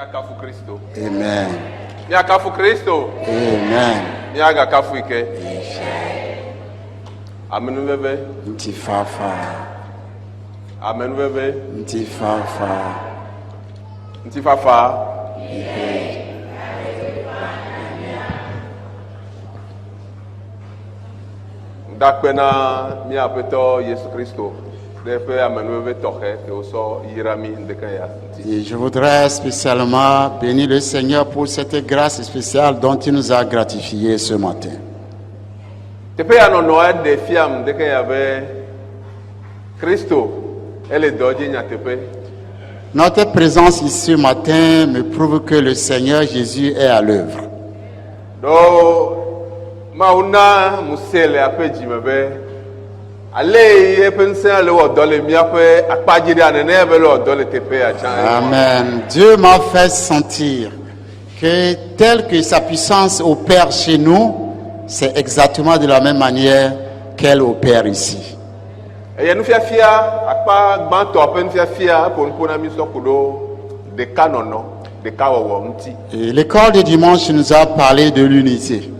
Miakafu Christo. Amen. Miakafu Christo. Amen. Miaga kafu ike. Amen bebe. Ntifafa. Amen bebe. Ntifafa. Ntifafa. Dakpena miapeto Yesu Christo. Depe amen bebe toke ke oso yirami ndekaya. Et je voudrais spécialement bénir le Seigneur pour cette grâce spéciale dont il nous a gratifié ce matin. Tepe ya nono de fiam ndekaya be Christo elle doji nya tepe. Notre présence ici ce matin me prouve que le Seigneur Jésus est à l'œuvre. Do mauna musele apejimebe. Amen. Dieu m'a fait sentir que tel que sa puissance opère chez nous, c'est exactement de la même manière qu'elle opère ici. Et l'école de dimanche nous a parlé de l'unité.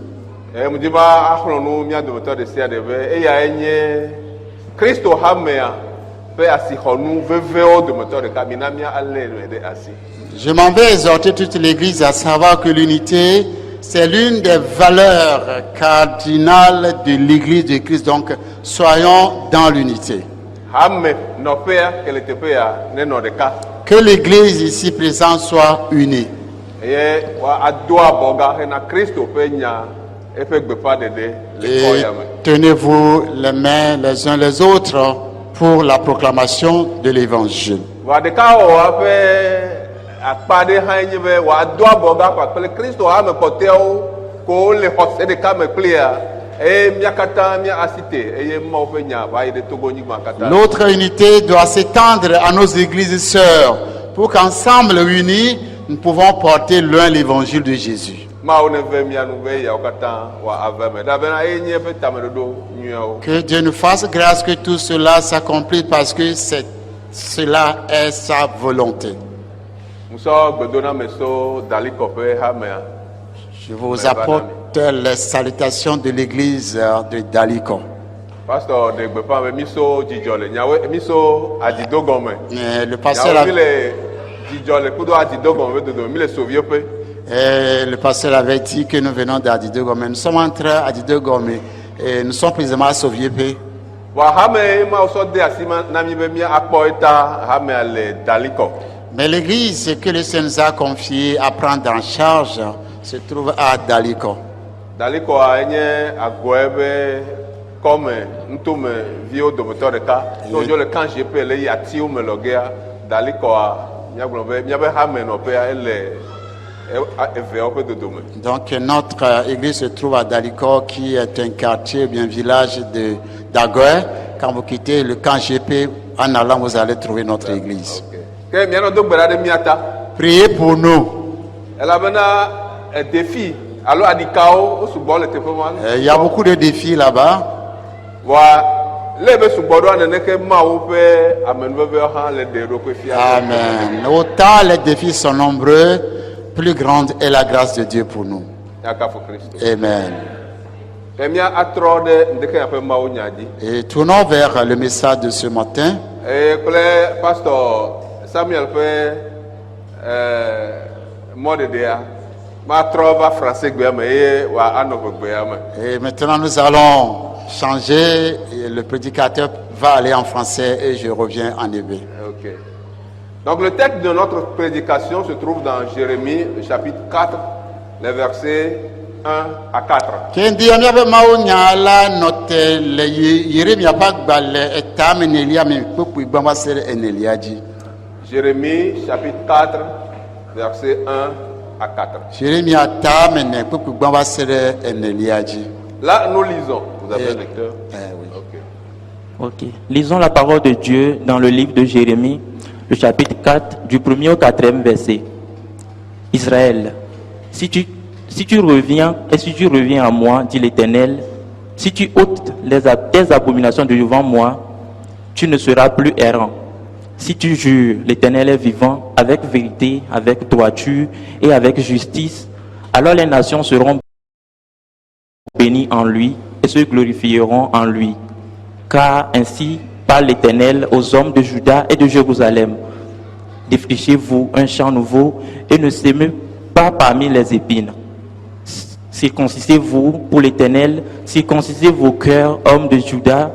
Je m'en vais exhorter toute l'église à savoir que l'unité, c'est l'une des valeurs cardinales de l'église de Christ. Donc, soyons dans l'unité. Que l'église ici présente soit unie. Et tenez-vous les mains les uns les autres pour la proclamation de l'évangile. L'autre unité doit s'étendre à nos églises sœurs pour qu'ensemble unis, nous pouvons porter l'un l'évangile de Jésus. Que Dieu nous fasse grâce que tout cela s'accomplisse parce que cela est sa volonté. Je vous apporte les salutations de l'église de Daliko. Le pasteur avait dit que nous venons d'Adidogome. Nous sommes entrés à Adidogome et nous sommes précisément à Soviépe. Mais l'église que le Seigneur nous a confiée à prendre en charge se trouve à Daliko. Daliko a comme nous vieux domoteur de cas. Donc je le quand j'ai payé y a tiu me logia Daliko a donc notre église se trouve à Daliko qui est un quartier bien village de d'Agoé. Quand vous quittez le camp GP en allant vous allez trouver notre église. Priez pour nous. Il y a beaucoup de défis là-bas. Amen. Autant les défis sont nombreux, plus grande est la grâce de Dieu pour nous. Amen. Et tournons vers le message de ce matin. Pasteur Samuel et maintenant nous allons changer. Le prédicateur va aller en français et je reviens en hébreu. Okay. Donc le texte de notre prédication se trouve dans Jérémie, le chapitre 4, les versets 1 à 4. Jérémie, chapitre 4, versets 1 à 4. Là, nous lisons. Vous avez un lecteur? Oui. Ok. Lisons la parole de Dieu dans le livre de Jérémie, le chapitre 4, du 1er au 4e verset. Israël, si tu reviens et si tu reviens à moi, dit l'Éternel, si tu ôtes tes abominations de devant moi, tu ne seras plus errant. si tu jures, l'Éternel est vivant, avec vérité, avec droiture et avec justice, alors les nations seront bénies en lui et se glorifieront en lui. Car ainsi parle l'Éternel aux hommes de Juda et de Jérusalem. Défrichez-vous un champ nouveau et ne s'émeut pas parmi les épines. Circoncisez-vous pour l'Éternel, circoncisez vos cœurs, hommes de Juda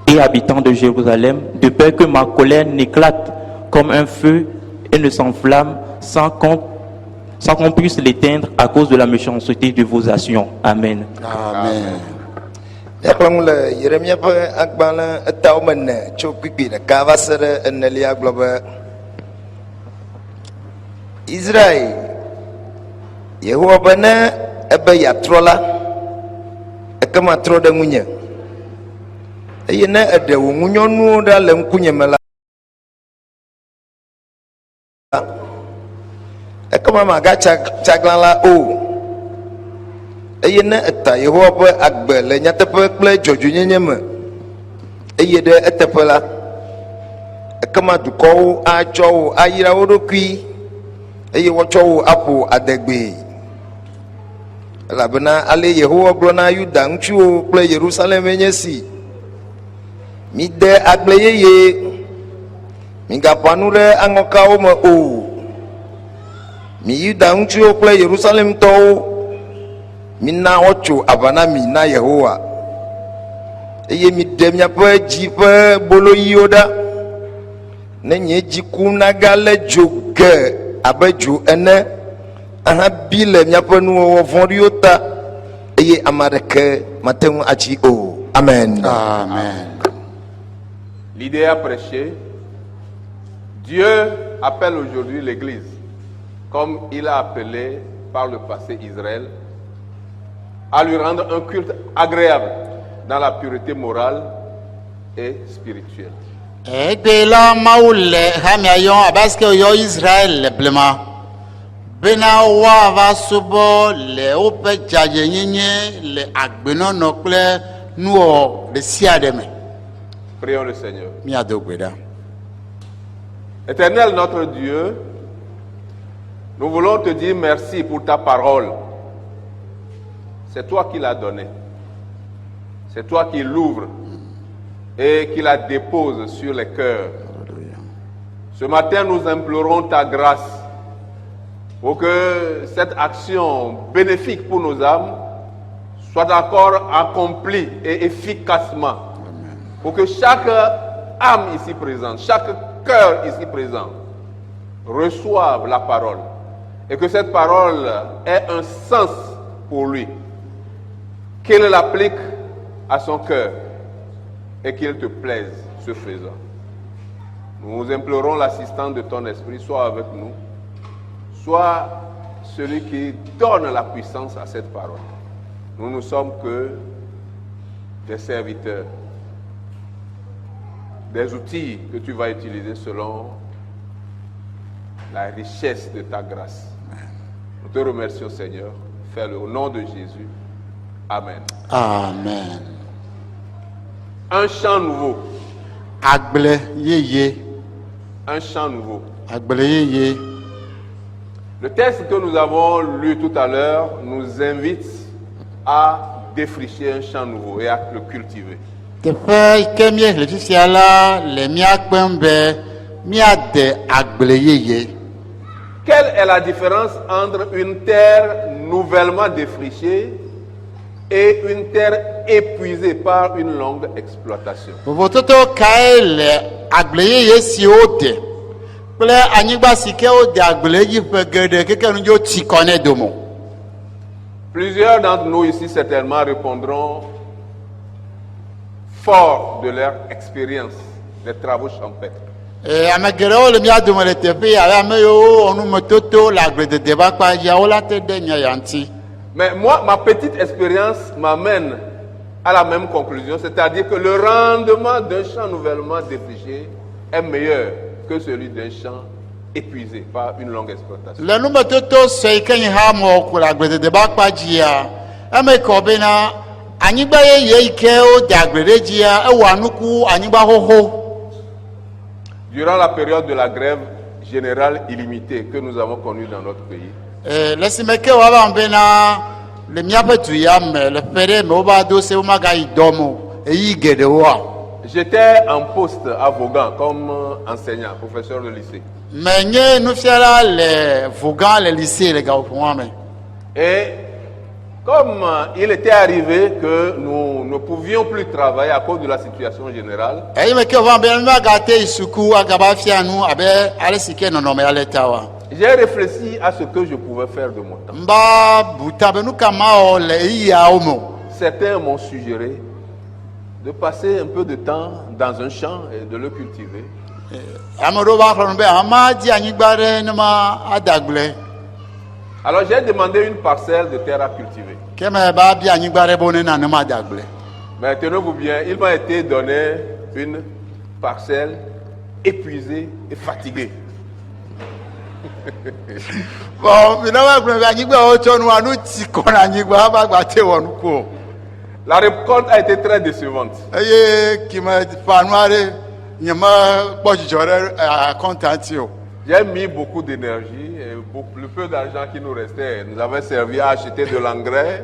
et habitants de Jérusalem, de peur que ma colère n'éclate comme un feu et ne s'enflamme sans qu'on puisse l'éteindre à cause de la méchanceté de vos actions. Amen. Amen. Israël, Yehowa bana ebe yatrola, ekama tro de munye. Eye na ede wo munyonu da le nkunye mela. Ekama maga chaglala o. Eye na eta Yehowa be agbe le nyatepe kple dzodzonyenye me. Eye de etepe la. Ekama dukowo atsɔ wo ayira wo ɖokui. Eye wotsɔ wo aƒo adegbe. Elabena ale Yehowa gblɔ na Yuda ŋutsuwo kple Yerusalem nye si. Mide agble yeye, migaƒã nu ɖe aŋɔkawo me o. Mi Yuda ŋutsuwo kple Yerusalemtɔwo, mina woatso aʋa na mi na Yehowa. Eye miɖe miaƒe dzi ƒe boloyiwo ɖa. Ne nye dziku nagale dzo ge abe dzo ene, ahabi le miaƒe nuwɔwɔ vɔ̃ɖiwo ta, eye ame aɖeke mate ŋu atsi o. Amen. Amen. L'idée à prêcher, Dieu appelle aujourd'hui l'Église, comme il a appelé par le passé Israël, à lui rendre un culte agréable dans la pureté morale et spirituelle. Egbe la mawu le hamia yon abaske yo Israël le blema. Bena wa va subo le ope dzaye nyenye le agbenono kple nuwo de sia de me. Prions le Seigneur. Mia do gbeda. Éternel notre Dieu, nous voulons te dire merci pour ta parole. C'est toi qui l'as donnée. C'est toi qui l'ouvres et qui la dépose sur les cœurs. Ce matin, nous implorons ta grâce pour que cette action bénéfique pour nos âmes soit encore accomplie et efficacement. Pour que chaque âme ici présente, chaque cœur ici présent reçoive la parole et que cette parole ait un sens pour lui, qu'il l'applique à son cœur et qu'il te plaise ce faisant. Nous implorons l'assistance de ton esprit, soit avec nous, soit celui qui donne la puissance à cette parole. Nous ne sommes que des serviteurs, des outils que tu vas utiliser selon la richesse de ta grâce. Nous te remercions, Seigneur. Fais-le au nom de Jésus. Amen. Amen. Un chant nouveau. Agble yeye. Un chant nouveau. Agble yeye. Le texte que nous avons lu tout à l'heure nous invite à défricher un champ nouveau et à le cultiver. Teƒe ke mie le fifia la le miakpem be miade agble yeye. Quelle est la différence entre une terre nouvellement défrichée et une terre épuisée par une longue exploitation? Vovototo kae le agble yeye si o de kple anyigba si ke o de agble yi ƒe geɖe keke nu dzo tsi kɔ ne domo. Plusieurs d'entre nous ici certainement répondront fort de leur expérience des travaux champêtres. Ame geɖewo le mia dome le teƒe ya ame yiwo onumetoto le agbledede ƒe akpa dzia wo la te ɖe mia ya ŋuti. Mais moi, ma petite expérience m'amène à la même conclusion, c'est-à-dire que le rendement d'un champ nouvellement défriché est meilleur que celui d'un champ épuisé par une longue exploitation. Le numetoto sɔ yi ke nyi ha mɔ ko le agbledede ƒe akpa dzia eme kɔ bena anyigba yeye yi ke wo de agble ɖe dzia ewɔa nuku anyigba xoxo. Durant la période de la grève générale illimitée que nous avons connue dans notre pays, le simeke wa ba mbena le miape tu ya me le pere me oba do se uma ga idomo e yi gede wa. j'étais en poste à Vaughan comme enseignant, professeur de lycée. Mais nous fiera les Vaughan les lycées les gars pour moi mais. Et comme il était arrivé que nous ne pouvions plus travailler à cause de la situation générale, E me ke wa mbena ma ga te isuku aga ba fia nu abe ale sike no no me ale tawa. j'ai réfléchi à ce que je pouvais faire de mon temps. Mba buta be nu kama o le ya o mo. Certains m'ont suggéré de passer un peu de temps dans un champ et de le cultiver. Amoro ba khron be ama di anyigbare ne ma adagle. Alors j'ai demandé une parcelle de terre à cultiver. Keme ba bi anyigbare bone na ne ma adagle. Mais tenez-vous bien, il m'a été donné une parcelle épuisée et fatiguée. Bon, mi na wa khron be anyigba o chonu anu ti kon anyigba ba gba te wonu ko. La récolte a été très décevante. Eye ki ma fanuare nyama pojijore content o. J'ai mis beaucoup d'énergie et le peu d'argent qui nous restait nous avait servi à acheter de l'engrais.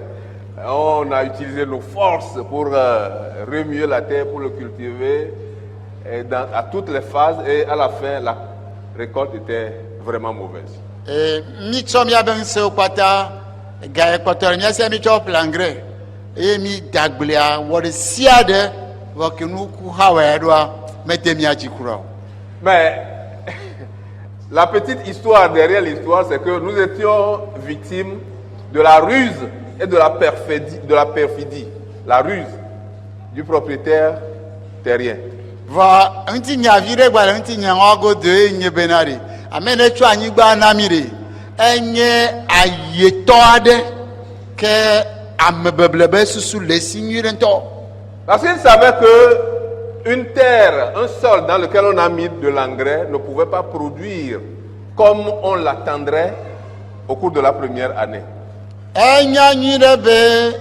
On a utilisé nos forces pour remuer la terre, pour le cultiver et à toutes les phases. Et à la fin, la récolte était vraiment mauvaise. Mi tso mi aben se opata ga ekwator mi se mi tso plangre. E mi dagblia wo de siade wo kinu ku hawe doa mete mi ajikura. Mais la petite histoire derrière l'histoire, c'est que nous étions victimes de la ruse et de la perfidie, la ruse du propriétaire terrien. Va nti nya vire gba nti nya ogo de nye benari. Amene tso anyigba na mire. Enye ayeto ade ke amebeblebe susu le signure nto. Parce qu'il savait que une terre, un sol dans lequel on a mis de l'engrais ne pouvait pas produire comme on l'attendrait au cours de la première année. Enya nyire be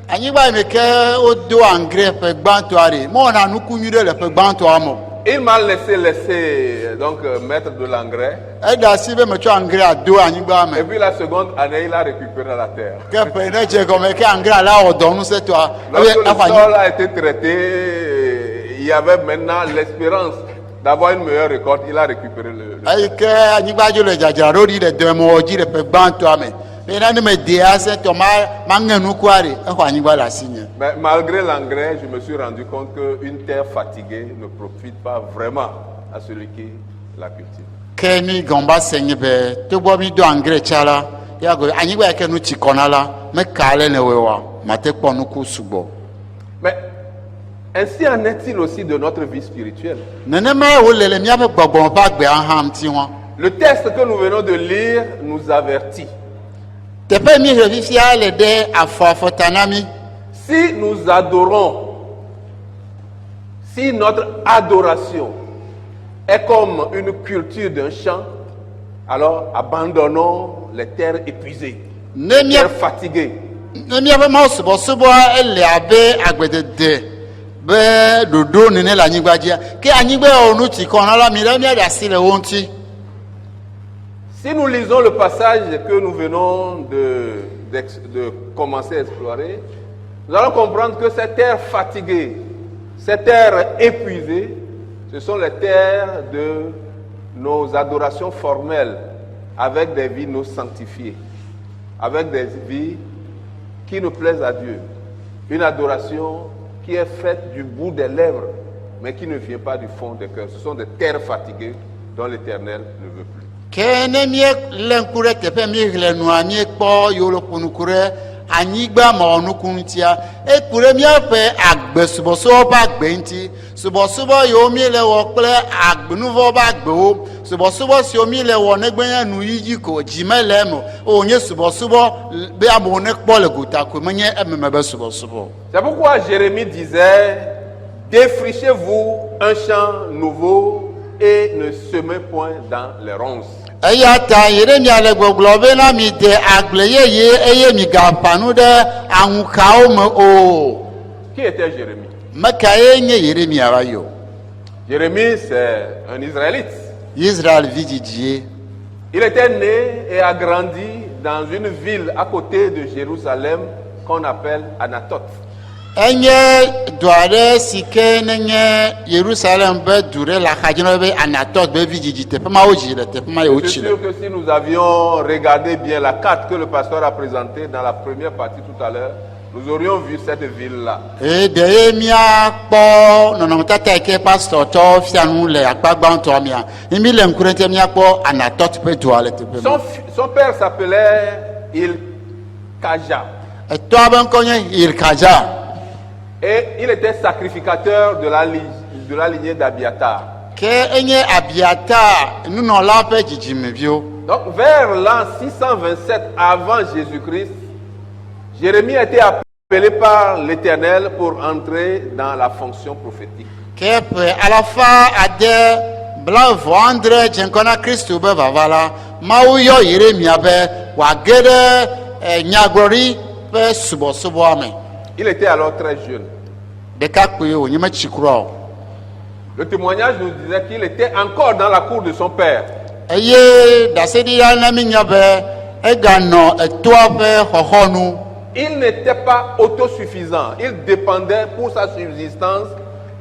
anyigba me ke odo engrais pe gbanto are. Mo na nuku nyire le pe gbanto amo. Il m'a laissé donc mettre de l'engrais. Eda si be me tso engrais ado anyigba Et me. puis la seconde année, il a récupéré la terre. Ke pe ne je comme ke engrais la odo nu se toi. Lorsque le sol a été traité, il y avait maintenant l'espérance d'avoir une meilleure récolte. Il a récupéré le Ay ke anyigba jo le jajaro ri de demo ji le pe gbanto ame. Me na ne me de ase to ma ngenu kware e ko anyigba la signe. Mais malgré l'engrais, je me suis rendu compte qu'une terre fatiguée ne profite pas vraiment à celui qui la cultive. Ke ni gomba senye be to bo mi do engrais chala ya go anyigba ke nu chikona la me kale ne wewa mate kpo nu ku subo. Mais ainsi en est-il aussi de notre vie spirituelle. Nene me wo lele mi abe gbogbo ba gbe aham ti won. Le texte que nous venons de lire nous avertit. Tepe mi revifia le de afotanami. Si nous adorons, si notre adoration est comme une culture d'un champ, alors abandonnons les terres épuisées, Ne mi terres fatiguées. ne mi abe ma subo subo ele abe agbede de be dodo nene la anyigba dia ke anyigba onu chikona la mi re mi ada si le wonti. Si nous lisons le passage que nous venons de commencer à explorer, nous allons comprendre que ces terres fatiguées, ces terres épuisées, ce sont les terres de nos adorations formelles, avec des vies non sanctifiées, avec des vies qui nous plaisent à Dieu. Une adoration qui est faite du bout des lèvres, mais qui ne vient pas du fond des cœurs. Ce sont des terres fatiguées dont l'Éternel ne veut plus. Kene mi lenkure tepe mi le nu ani kpo yolo kunukure anyigba ma onukuntia e kure mi ape agbe suboso ba agbe nti suboso yo mi le wo ple agbenuvo ba agbe o suboso si o mi le wo negbeyan nu yiji ko jimele mo onye suboso be amo ne kpo le gota ko menye ememe be suboso. C'est pourquoi Jérémie disait: défrichez-vous un champ nouveau et ne semez point dans les ronces. Eyata Yeremia le gbogbo be na mi de agbeyeye eye mi gampanu de anukao mo o. Qui était Jérémie? Makaye nye Yeremia ba yo. Jérémie, c'est un Israélite. Israël vididie. Il était né et a grandi dans une ville à côté de Jérusalem qu'on appelle Anatoth. Enye doare sike nenye Jerusalem be dure la khajino be Anatot be vididie te pema oji le te pema Je yochi suis le. sûr que si nous avions regardé bien la carte que le pasteur a présentée dans la première partie tout à l'heure, nous aurions vu cette ville-là. E de mia kpo nono tata ke pastor to fianu le akpagba to mia. Imi le nkurente mia kpo Anatot be doale te pema. Son père s'appelait Ilkaja E to ben konye Irkaja. et il était sacrificateur de la lignée d'Abiatar. Ke enye Abiata nuno la pe jijime bio. Donc vers l'an 627 avant Jésus-Christ, Jérémie a été appelé par l'Éternel pour entrer dans la fonction prophétique. Ke pe alafa ade bla vendre jenkona Christu be vavala mawu yo Yeremia be wa gede nyagbori pe subo ame. Il était alors très jeune. De kakwe o nyima chikuro. Le témoignage nous disait qu'il était encore dans la cour de son père. Eye dasedi ya na minya be egano etoa pe hohonu. Il n'était pas autosuffisant. Il dépendait pour sa subsistance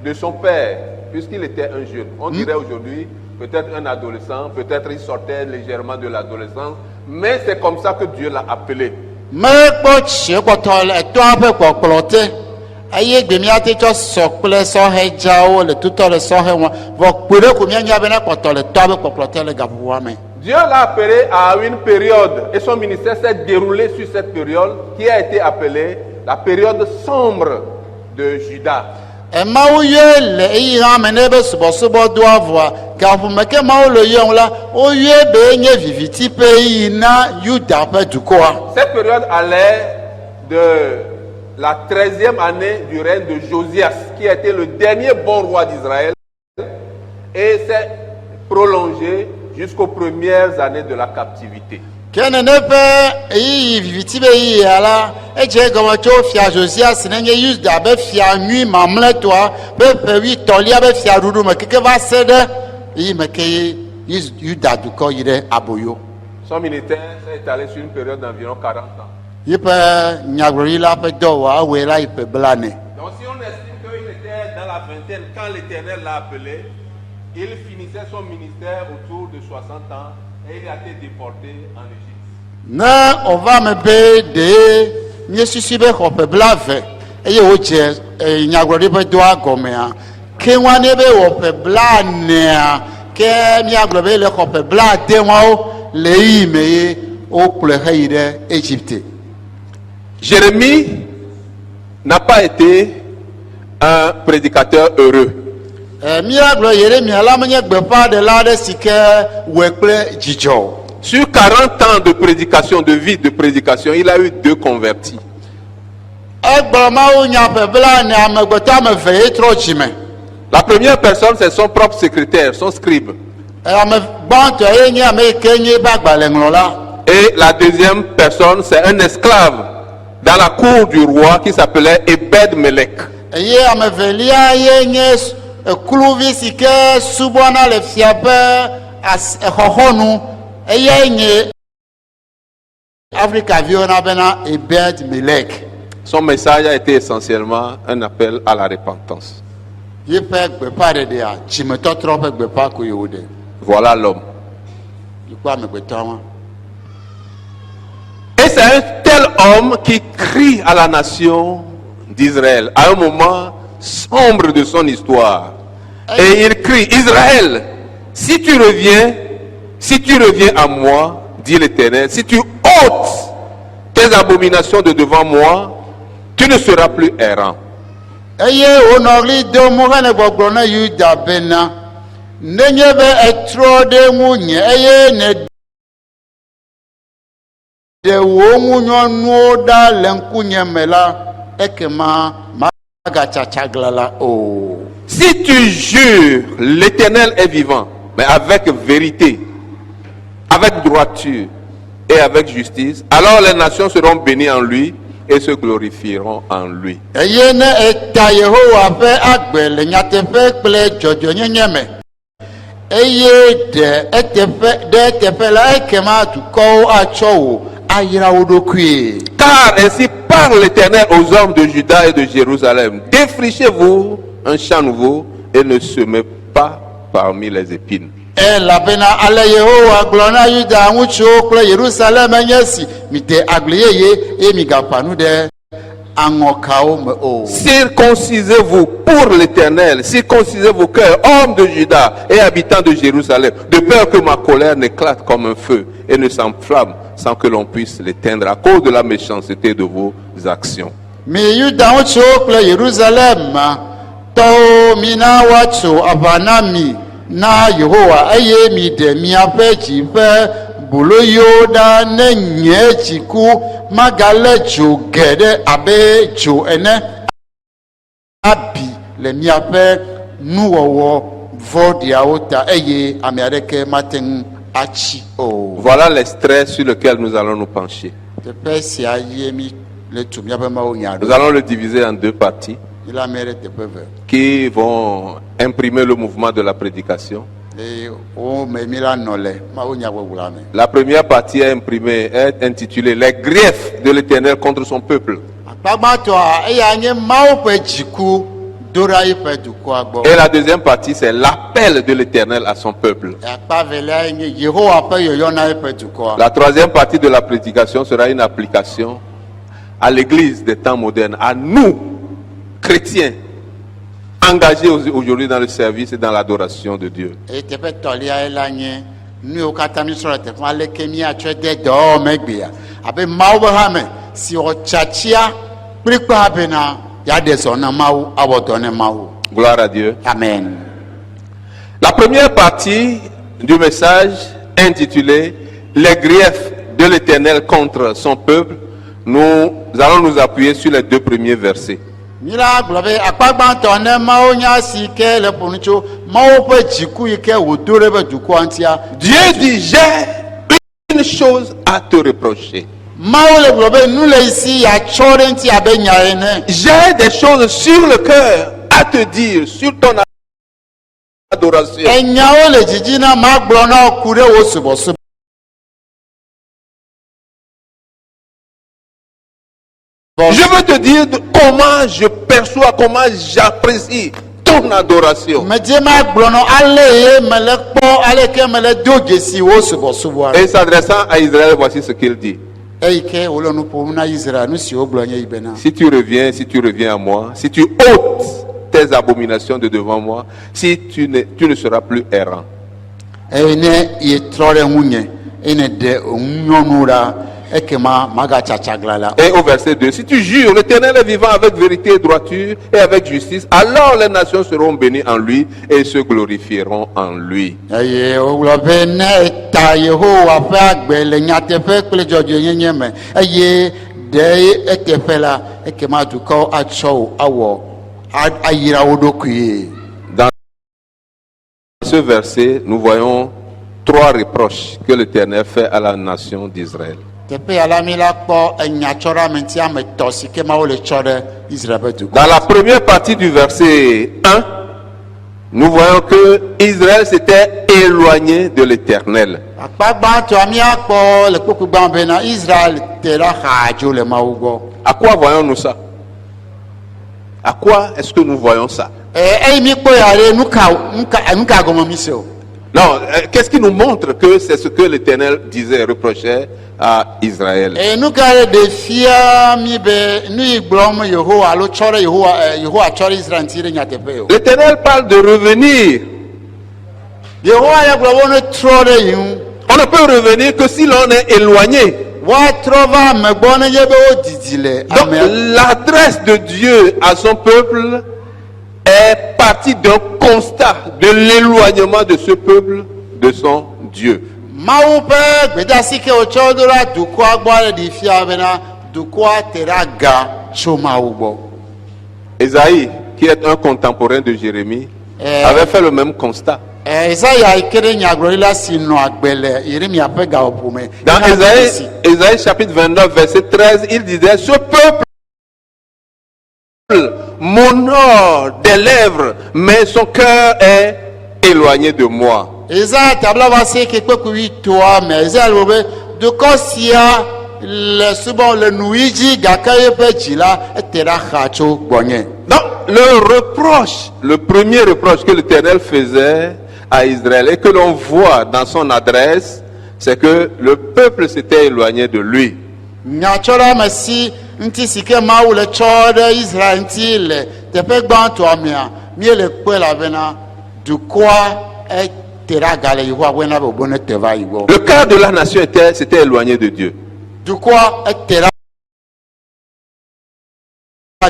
de son père, puisqu'il était un jeune. On dirait aujourd'hui, peut-être un adolescent, peut-être il sortait légèrement de l'adolescence, mais c'est comme ça que Dieu l'a appelé. Me kpo tsie kpɔtɔ le etoa pe kpɔkplɔ eye gbemia te tsɔ sɔkple sɔhe dzawo le tutɔ le sɔhe wɔn vɔ kpe ɖe ko mianya bena kpɔtɔ le toa be kpɔkplɔ te le gaƒoƒoa me. Dieu l'a appelé à une période et son ministère s'est déroulé sur cette période qui a été appelée la période sombre de Juda. Mawu yɔ le eyi hã me ne be subɔsubɔ do avɔa gaƒome ke mawu le yɔm la woyɔe be nye viviti pe yi na Yuda ƒe dukɔa. Cette période allait de la 13e année du règne de Josias, qui a été le dernier bon roi d'Israël, et s'est prolongée jusqu'aux premières années de la captivité. Kene ne ƒe eyi viviti be yi ya la edze gɔme tso fia Josias ne nye Yuda be fia nyui mamlɛtɔa be ƒe wuitɔlia be fiaɖuɖu me keke va se ɖe eyi me ke Yuda dukɔ yi ɖe aboyo. Son ministère s'est étalé sur une période d'environ 40 ans. Yi ƒe nyagblɔɖila ƒe dɔwɔa awɔe la yi ƒe blane. Donc si on estime qu'il était dans la vingtaine quand l'Éternel l'a appelé, il finissait son ministère autour de 60 ans et il a été déporté en Égypte. Ne ova me be de míesisi be xɔ ƒe blave eye wodze nyagblɔɖi ƒe dɔa gɔmea ke ŋua ne be wɔ ƒe blanea ke míagblɔ be le xɔ ƒe bladewawo le yi me ye wokplɔe heyi ɖe Égypte. Jérémie n'a pas été un prédicateur heureux. Míagblɔ Yeremia la menye gbeƒãɖela aɖe si ke wɔe kple dzidzɔ. Sur 40 ans de prédication, de vie de prédication, il a eu 2 convertis. Egblɔ mawu nya ƒe blane amegbetɔ ame eve ye trɔ dzime. La première personne, c'est son propre secrétaire, son scribe. Ame gbãtɔ ye nye ame yi ke nye be agbalẽŋlɔla. Et la deuxième personne, c'est un esclave dans la cour du roi qui s'appelait Ebed-Melech. Eye ame velia ye nye kluvi si ke subɔna le fia ƒe xɔxɔnu eye nye Afrika viwo na bena Ebed-Melech. Son message a été essentiellement un appel à la repentance. Yi ƒe gbeƒãɖeɖea dzimetɔtrɔ ƒe gbeƒã ko ye woɖe. Voilà l'homme. Yi kpɔ amegbetɔa. Et c'est un tel homme qui crie à la nation d'Israël à un moment sombre de son histoire. Et il crie, Israël, si tu reviens à moi, dit l'Éternel, si tu ôtes tes abominations de devant moi, tu ne seras plus errant. Eye wonɔɣli do mu hene gbɔgblɔ na Yuda bena nenye be etrɔ ɖe ŋunye eye ne de wo ŋunyɔnuwo ɖa le ŋkunye me la ekema magatsatsaglã la o. Si tu jures, l'Éternel est vivant, mais avec vérité, avec droiture et avec justice, alors les nations seront bénies en lui et se glorifieront en lui. eye ne eta yehowa ƒe agbe le nyateƒe kple dzɔdzɔnyenye me eye ɖe eteƒe la ekema dukɔwo atsɔ wo ayra wo ɖokui. Car ainsi parle l'Éternel aux hommes de Juda et de Jérusalem. Défrichez-vous un champ nouveau et ne semez pas parmi les épines. Elabena ale yehowa gblɔ na yuda ŋutsuwo kple yerusalem nye esi mide agble yeye eye migaƒã nu ɖe aŋɔkawo me o. Circoncisez-vous pour l'Éternel, circoncisez vos cœurs, hommes de Juda et habitants de Jérusalem, de peur que ma colère n'éclate comme un feu et ne s'enflamme sans que l'on puisse l'éteindre à cause de la méchanceté de vos actions. Mi yuda ŋutsuwo kple yerusalem tɔwo mina woatso aʋa na mi na yehowa eye miɖe miaƒe dzi ƒe boloyo ɖa ne nye dziku magalé dzo ge ɖe abe dzo ene abi le miaƒe nuwɔwɔ vɔ̃ɖiawo ta eye ame aɖeke mate ŋu atsi o. Voilà l'extrait sur lequel nous allons nous pencher. Teƒe sia ye mi le tu miaƒe mawunya Nous ɖo. allons le diviser en deux parties Mi le ame ɖe teƒe eve qui vont imprimer le mouvement de la prédication. eye wo me mi la nɔ le mawunya wɔwɔ la me. La première partie est imprimée, est intitulée Les griefs de l'Éternel contre son peuple. Akpagbãtɔa eya nye Mawu ƒe dziku do ɖa yiƒe dukɔa gbɔ. Et la deuxième partie, c'est l'appel de l'Éternel à son peuple. Akpa velia nye Yehowa ƒe yɔyɔ na yiƒe dukɔa. La troisième partie de la prédication sera une application à l'Église des temps modernes, à nous, chrétiens, engagés aujourd'hui dans le service et dans l'adoration de Dieu. Eye teƒe tɔlia ye la nye nu yiwo katã mi srɔ̃ le teƒe ma leke miatsɔe de dɔwɔwɔ megbea abe Mawu ƒe hame si wɔ tsatsia kplikpaa bena yaɖe zɔ na Mawu awɔ dɔ ne Mawu. Gloire à Dieu. Amen. La première partie du message intitulée Les griefs de l'Éternel contre son peuple, nous allons nous appuyer sur les deux premiers versets. Mi la gblɔ be akpagbãtɔ ne Mawu nya si ke le ƒo nu tso Mawu ƒe dziku yi ke wòdo ɖe ƒe dukɔa ŋutia. Dieu dit, j'ai une chose à te reprocher. Mawu le gblɔ be nu le esi yatsɔ ɖe ŋuti abe nya ene. J'ai des choses sur le cœur à te dire, sur ton adoration. Enyawo le dzidzi na magblɔ na wo ku ɖe wo subɔsubɔ. Je veux te dire comment je perçois, comment j'apprécie ton adoration. Medze magblɔ na ale ye mele kpɔ ale ke mele do dzesi wo subɔsubɔa. Et s'adressant à Israël, voici ce qu'il dit. Eyi ke wòle nu ƒom na Israel nu si wogblɔ nye yi bena. Si tu reviens à moi, si tu ôtes tes abominations de devant moi, si tu ne seras plus errant. Eye ne yetrɔ ɖe ŋunye eye ne ɖe ŋunyɔnu ɖa ekema magatsatsagla la. Et au verset 2, si tu jures, l'Éternel est vivant avec vérité et droiture et avec justice, alors les nations seront bénies en lui et se glorifieront en lui. Eye wogblɔ be ne eta Yehowa ƒe agbe le nyateƒe kple dzɔdzɔenyenye me eye ɖe eteƒe la ekema dukɔwo atsɔ wo awɔ ayra wo ɖokui. Dans ce verset, nous voyons trois reproches que l'Éternel fait à la nation d'Israël. Teƒe ya la mi la kpɔ enyatsɔɖeameti ame tɔ si ke Mawu le tsɔ ɖe Israel ƒe dukɔ. Dans la première partie du verset 1, nous voyons que Israël s'était éloigné de l'Éternel. Akpagbãtɔa miakpɔ le kpokpogba bena Israel te ɖa xaadzo le Mawu gbɔ. À quoi voyons-nous ça? À quoi est-ce que nous voyons ça? Eyi mi kpɔ ya ɖe nu ka gɔme mi se o. Non, qu'est-ce qui nous montre que c'est ce que l'Éternel disait, reprochait à Israël? Nu ka ɖe ɖe fia mi be nu yi gblɔm Yehowa alo tsɔ ɖe Yehowa tsɔ ɖe Israel ŋuti ɖe nyateƒe o. L'Éternel parle de revenir. Yehowa ya gblɔ be ne trɔ ɖe yi ŋu. On ne peut revenir que si l'on est éloigné. Woatrɔ va ame gbɔ ne nye be wodidi le Donc ame. l'adresse de Dieu à son peuple est partie d'un constat de l'éloignement de ce peuple de son Dieu. Mawu ƒe gbedasi ke wotsɔ do ɖa dukɔa gbɔ ɖe ɖi fia bena dukɔa te ɖa ga tso Mawu gbɔ. Ésaïe, qui est un contemporain de Jérémie, avait fait le même constat. Isaiah ikere nyagorila sino agbele Iremia pega opume. Dans Ésaïe chapitre 29, verset 13, il disait, ce peuple m'honore des lèvres, mais son cœur est éloigné de moi. Isaiah tabla va se ke pe kuwi toi mais Isaiah lobe de kosia le subo le nuiji gakaye pe jila etera khacho gbonye. Donc, le premier reproche que l'Éternel faisait à Israël et que l'on voit dans son adresse, c'est que le peuple s'était éloigné de lui. Nyachora masi nti sike mawu le chode Israel nti le tepe gbanto amia mi le kwe la vena du quoi etera gale yiwa wena be bone teva yiwo. Le cœur de la nation s'était éloigné de Dieu. Du quoi etera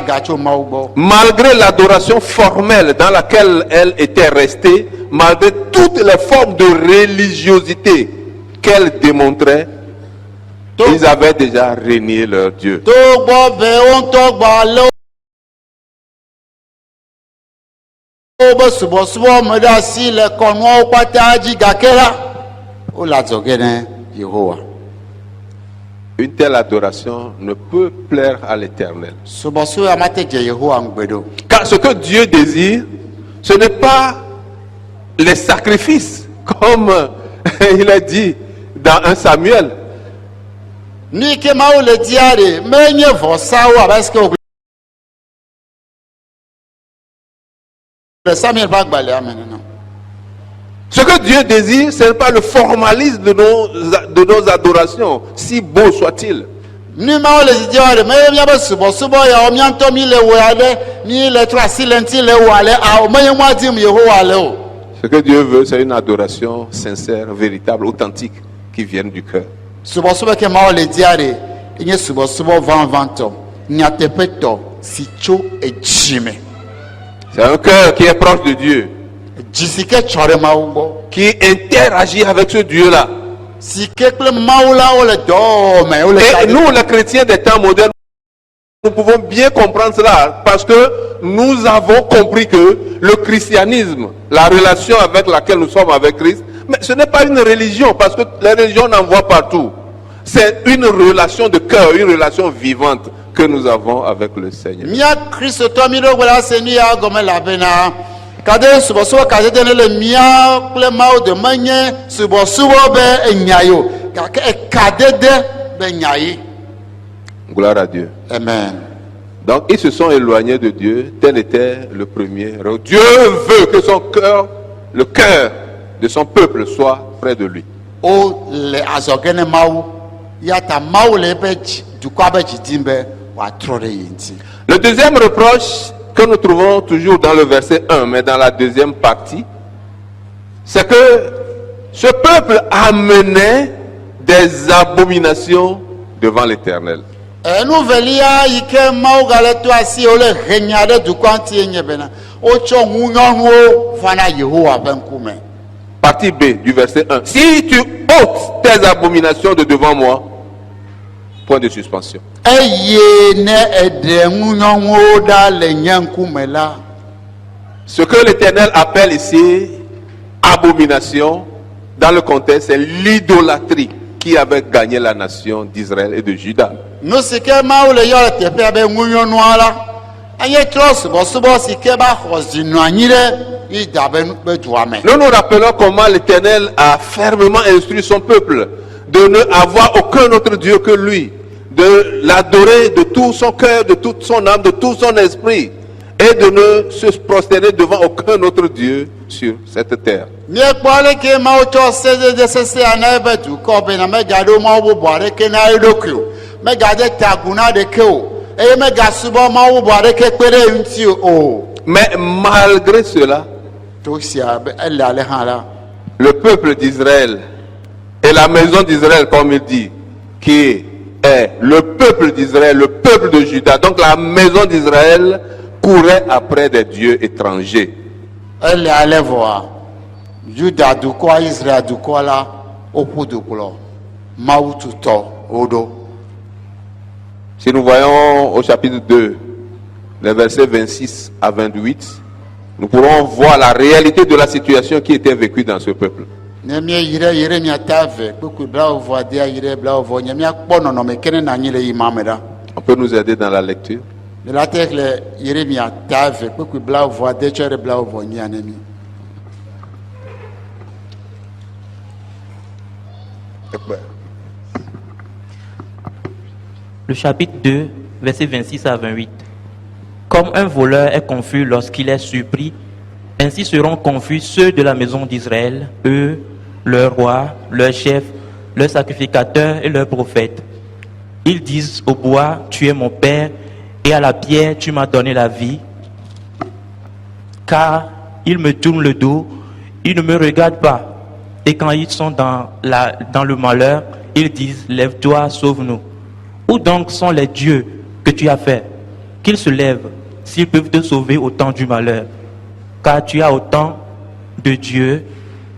gacho mawbo. Malgré l'adoration formelle dans laquelle elle était restée, malgré toutes les formes de religiosité qu'elle démontrait, ils avaient déjà renié leur Dieu. Une telle adoration ne peut plaire à l'Éternel. Car ce que Dieu désire, ce n'est pas les sacrifices, comme il a dit dans 1 Samuel. Ni ke mawu le diare menye vosawo parce que le Samuel va gbalé maintenant. Ce que Dieu désire, ce n'est pas le formalisme de nos adorations, si beau soit-il. Ni mawu le diare menye ba subo ya omianto mi le wale ni le trasi lenti le wale a menye mo adim Yehowa le o. Ce que Dieu veut, c'est une adoration sincère, véritable, authentique, qui vienne du cœur. Subo ke mawu le diare inye subo vanto nyatepeto sicho ejime. C'est un cœur qui est proche de Dieu, Jisike chore mawubo qui interagit avec ce Dieu-là. sike kple mawula o le do me o le Et nous, les chrétiens des temps modernes, nous pouvons bien comprendre cela parce que nous avons compris que le christianisme, la relation avec laquelle nous sommes avec Christ, mais ce n'est pas une religion parce que les religions n'en voient partout. C'est une relation de cœur, une relation vivante que nous avons avec le Seigneur. Mia Kristo to mi do wala seni ya gome la bena kade subo kade dene le mia kple mawo de manye subo be enyayo kade de be nyayi. Gloire à Dieu. Amen. Donc ils se sont éloignés de Dieu, tel était le premier. Dieu veut que son cœur, le cœur de son peuple soit près de lui. O le azogene mawu ya ta mawu le be du kwa be jidimbe wa trore yinti. Le deuxième reproche que nous trouvons toujours dans le verset 1, mais dans la deuxième partie, c'est que ce peuple amenait des abominations devant l'Éternel. Nouvelia ike mawu gale to asi o le henyade du kwa nti enye bena o cho ngunyonwo fana Yehowa benkume. Partie B du verset 1. Si tu ôtes tes abominations de devant moi, point de suspension. Ce que l'Éternel appelle ici abomination, dans le contexte, c'est l'idolâtrie qui avait gagné la nation d'Israël et de Juda. Nous nous rappelons comment l'Éternel a fermement instruit son peuple de ne avoir aucun autre Dieu que lui, de l'adorer de tout son cœur, de toute son âme, de tout son esprit, et de ne se prosterner devant aucun autre Dieu sur cette terre. Mais malgré cela, le peuple d'Israël et la maison d'Israël, comme il dit, qui est le peuple d'Israël, le peuple de Juda, donc la maison d'Israël courait après des dieux étrangers. Elle allait voir Juda du quoi Israël du quoi là au bout du clos Maoututo Odo. Si nous voyons au chapitre 2, les versets 26 à 28, nous pourrons voir la réalité de la situation qui était vécue dans ce peuple. Ne mieyire Yeremia ta ve kpekpe bla wo vɔ ade ayire bla wo vɔ nye miakpɔ nɔnɔme kene na anyi le yi ma me ɖa. On peut nous aider dans la lecture? Le la te xlẽ Yeremia ta ve kpekpe bla wo vɔ ade tsɔ ɖe bla wo vɔ nyia ne mi. Le chapitre 2, versets 26 à 28. Comme un voleur est confus lorsqu'il est surpris, ainsi seront confus ceux de la maison d'Israël, eux, leurs rois, leurs chefs, leurs sacrificateurs et leurs prophètes. Ils disent au bois, tu es mon père, et à la pierre, tu m'as donné la vie. Car ils me tournent le dos, ils ne me regardent pas. Et quand ils sont dans le malheur, ils disent, lève-toi, sauve-nous. Où donc sont les dieux que tu as faits? Qu'ils se lèvent, s'ils peuvent te sauver au temps du malheur. Car tu as autant de dieux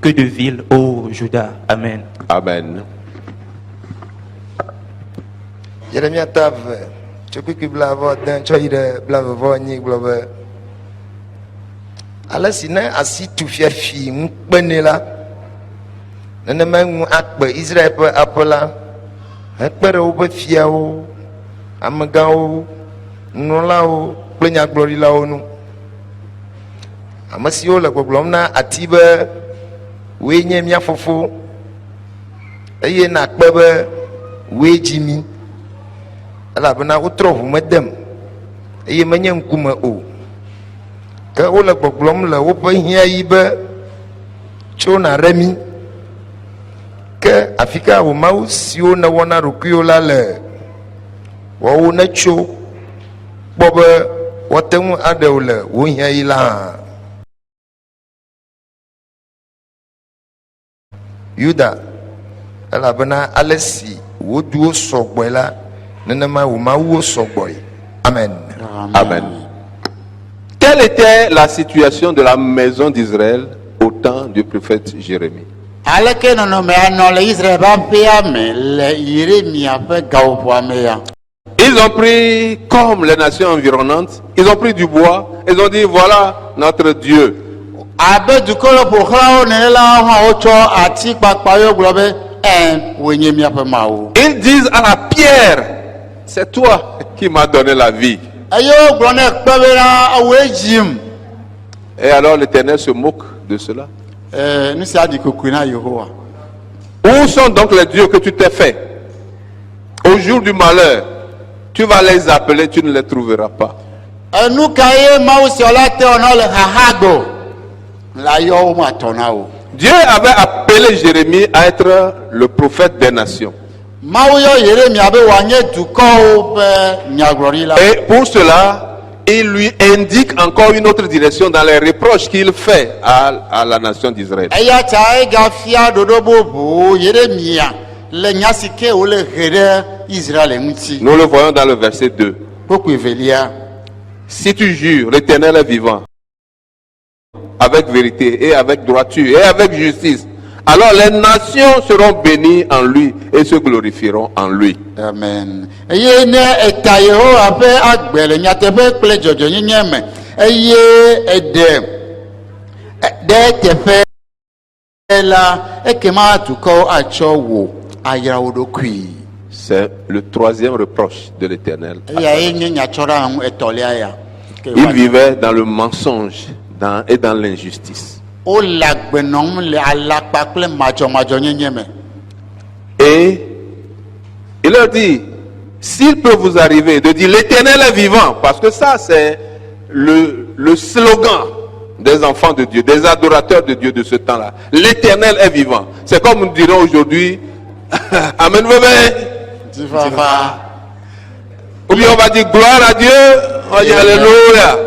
que de villes, ô Juda. Amen. Amen. Yeremia ta ve tso kpekpe bla vɔ de tsɔ yi ɖe bla vɔ nyi gblɔ be ale si ne asi tu fiafi ŋukpe la nenema ŋu akpe Israel ƒe aƒe la hekpe ɖe woƒe fiawo, amegãwo, nunɔlawo kple nyagblɔɖilawo nu. Ame siwo le gbɔgblɔm na ati be woe nye mía fofo eye nakpe be woe dzi mi, elabena wotrɔ ʋume dem eye menye ŋkume o. Ke wole gbɔgblɔm le woƒe hiãyi be tso naɖe mi. Ke afi ka wo Mawu siwo ne wɔna ɖokuiwo la le wɔwo ne tso kpɔ be woate ŋu aɖewo le wo hiãyi la hã. Yuda, elabena ale si wo duwo sɔgbɔe la nenema wo Mawuwo sɔgbɔe. Amen. Amen. Quelle était la situation de la maison d'Israël au temps du prophète Jérémie? Aleke nɔnɔme anɔ le Israël ƒe aƒea me le Yeremia ƒe gawɔƒoa me ya. Ils ont pris, comme les nations environnantes, ils ont pris du bois, ils ont dit voilà notre Dieu. Abe dukɔ le ƒo xlãwo nene la hã wotsɔ ati kpakpa yo gblɔ be woe nye míaƒe Mawu. Ils disent à la pierre, c'est toi qui m'as donné la vie. Eye wogblɔ ne kpe be na woe dzim. Et alors l'Éternel se moque de cela. Nu sia di kukui na Yehowa. Où sont donc les dieux que tu t'es fait? Au jour du malheur, tu vas les appeler, tu ne les trouveras pas. Nu ka ye Mawu sia la te wɔna le xaxa gbo la yɔ wo matɔ na wo. Dieu avait appelé Jérémie à être le prophète des nations. Mawu yɔ Yeremia be wòanye dukɔwo ƒe nyagblɔɖila. Et pour cela, il lui indique encore une autre direction dans les reproches qu'il fait à la nation d'Israël. Eya ta egafia ɖoɖo bubu Yeremia le nya si ke wòle he ɖe Israel ŋuti. Nous le voyons dans le verset 2. Kpokpo evelia. Si tu jures, l'Éternel est vivant, avec vérité et avec droiture et avec justice, alors les nations seront bénies en lui et se glorifieront en lui. Amen. Eye ne eta Yehowa ƒe agbe le nyateƒe kple dzɔdzɔnyenye me eye eɖe ɖe teƒe la ekema dukɔwo atsɔ wo ayra wo ɖokui. C'est le troisième reproche de l'Éternel. Eya ye nye nyatsɔɖa ŋu etɔlia ya. Il vivait dans le mensonge et dans l'injustice. O le agbe nɔm le alakpa kple madzɔmadzɔnyenye me. Et il leur dit, s'il peut vous arriver de dire l'Éternel est vivant, parce que ça c'est le slogan des enfants de Dieu, des adorateurs de Dieu de ce temps-là. L'Éternel est vivant. C'est comme nous dirons aujourd'hui, Amen, ou bien on va dire gloire à Dieu, on va dire Alléluia.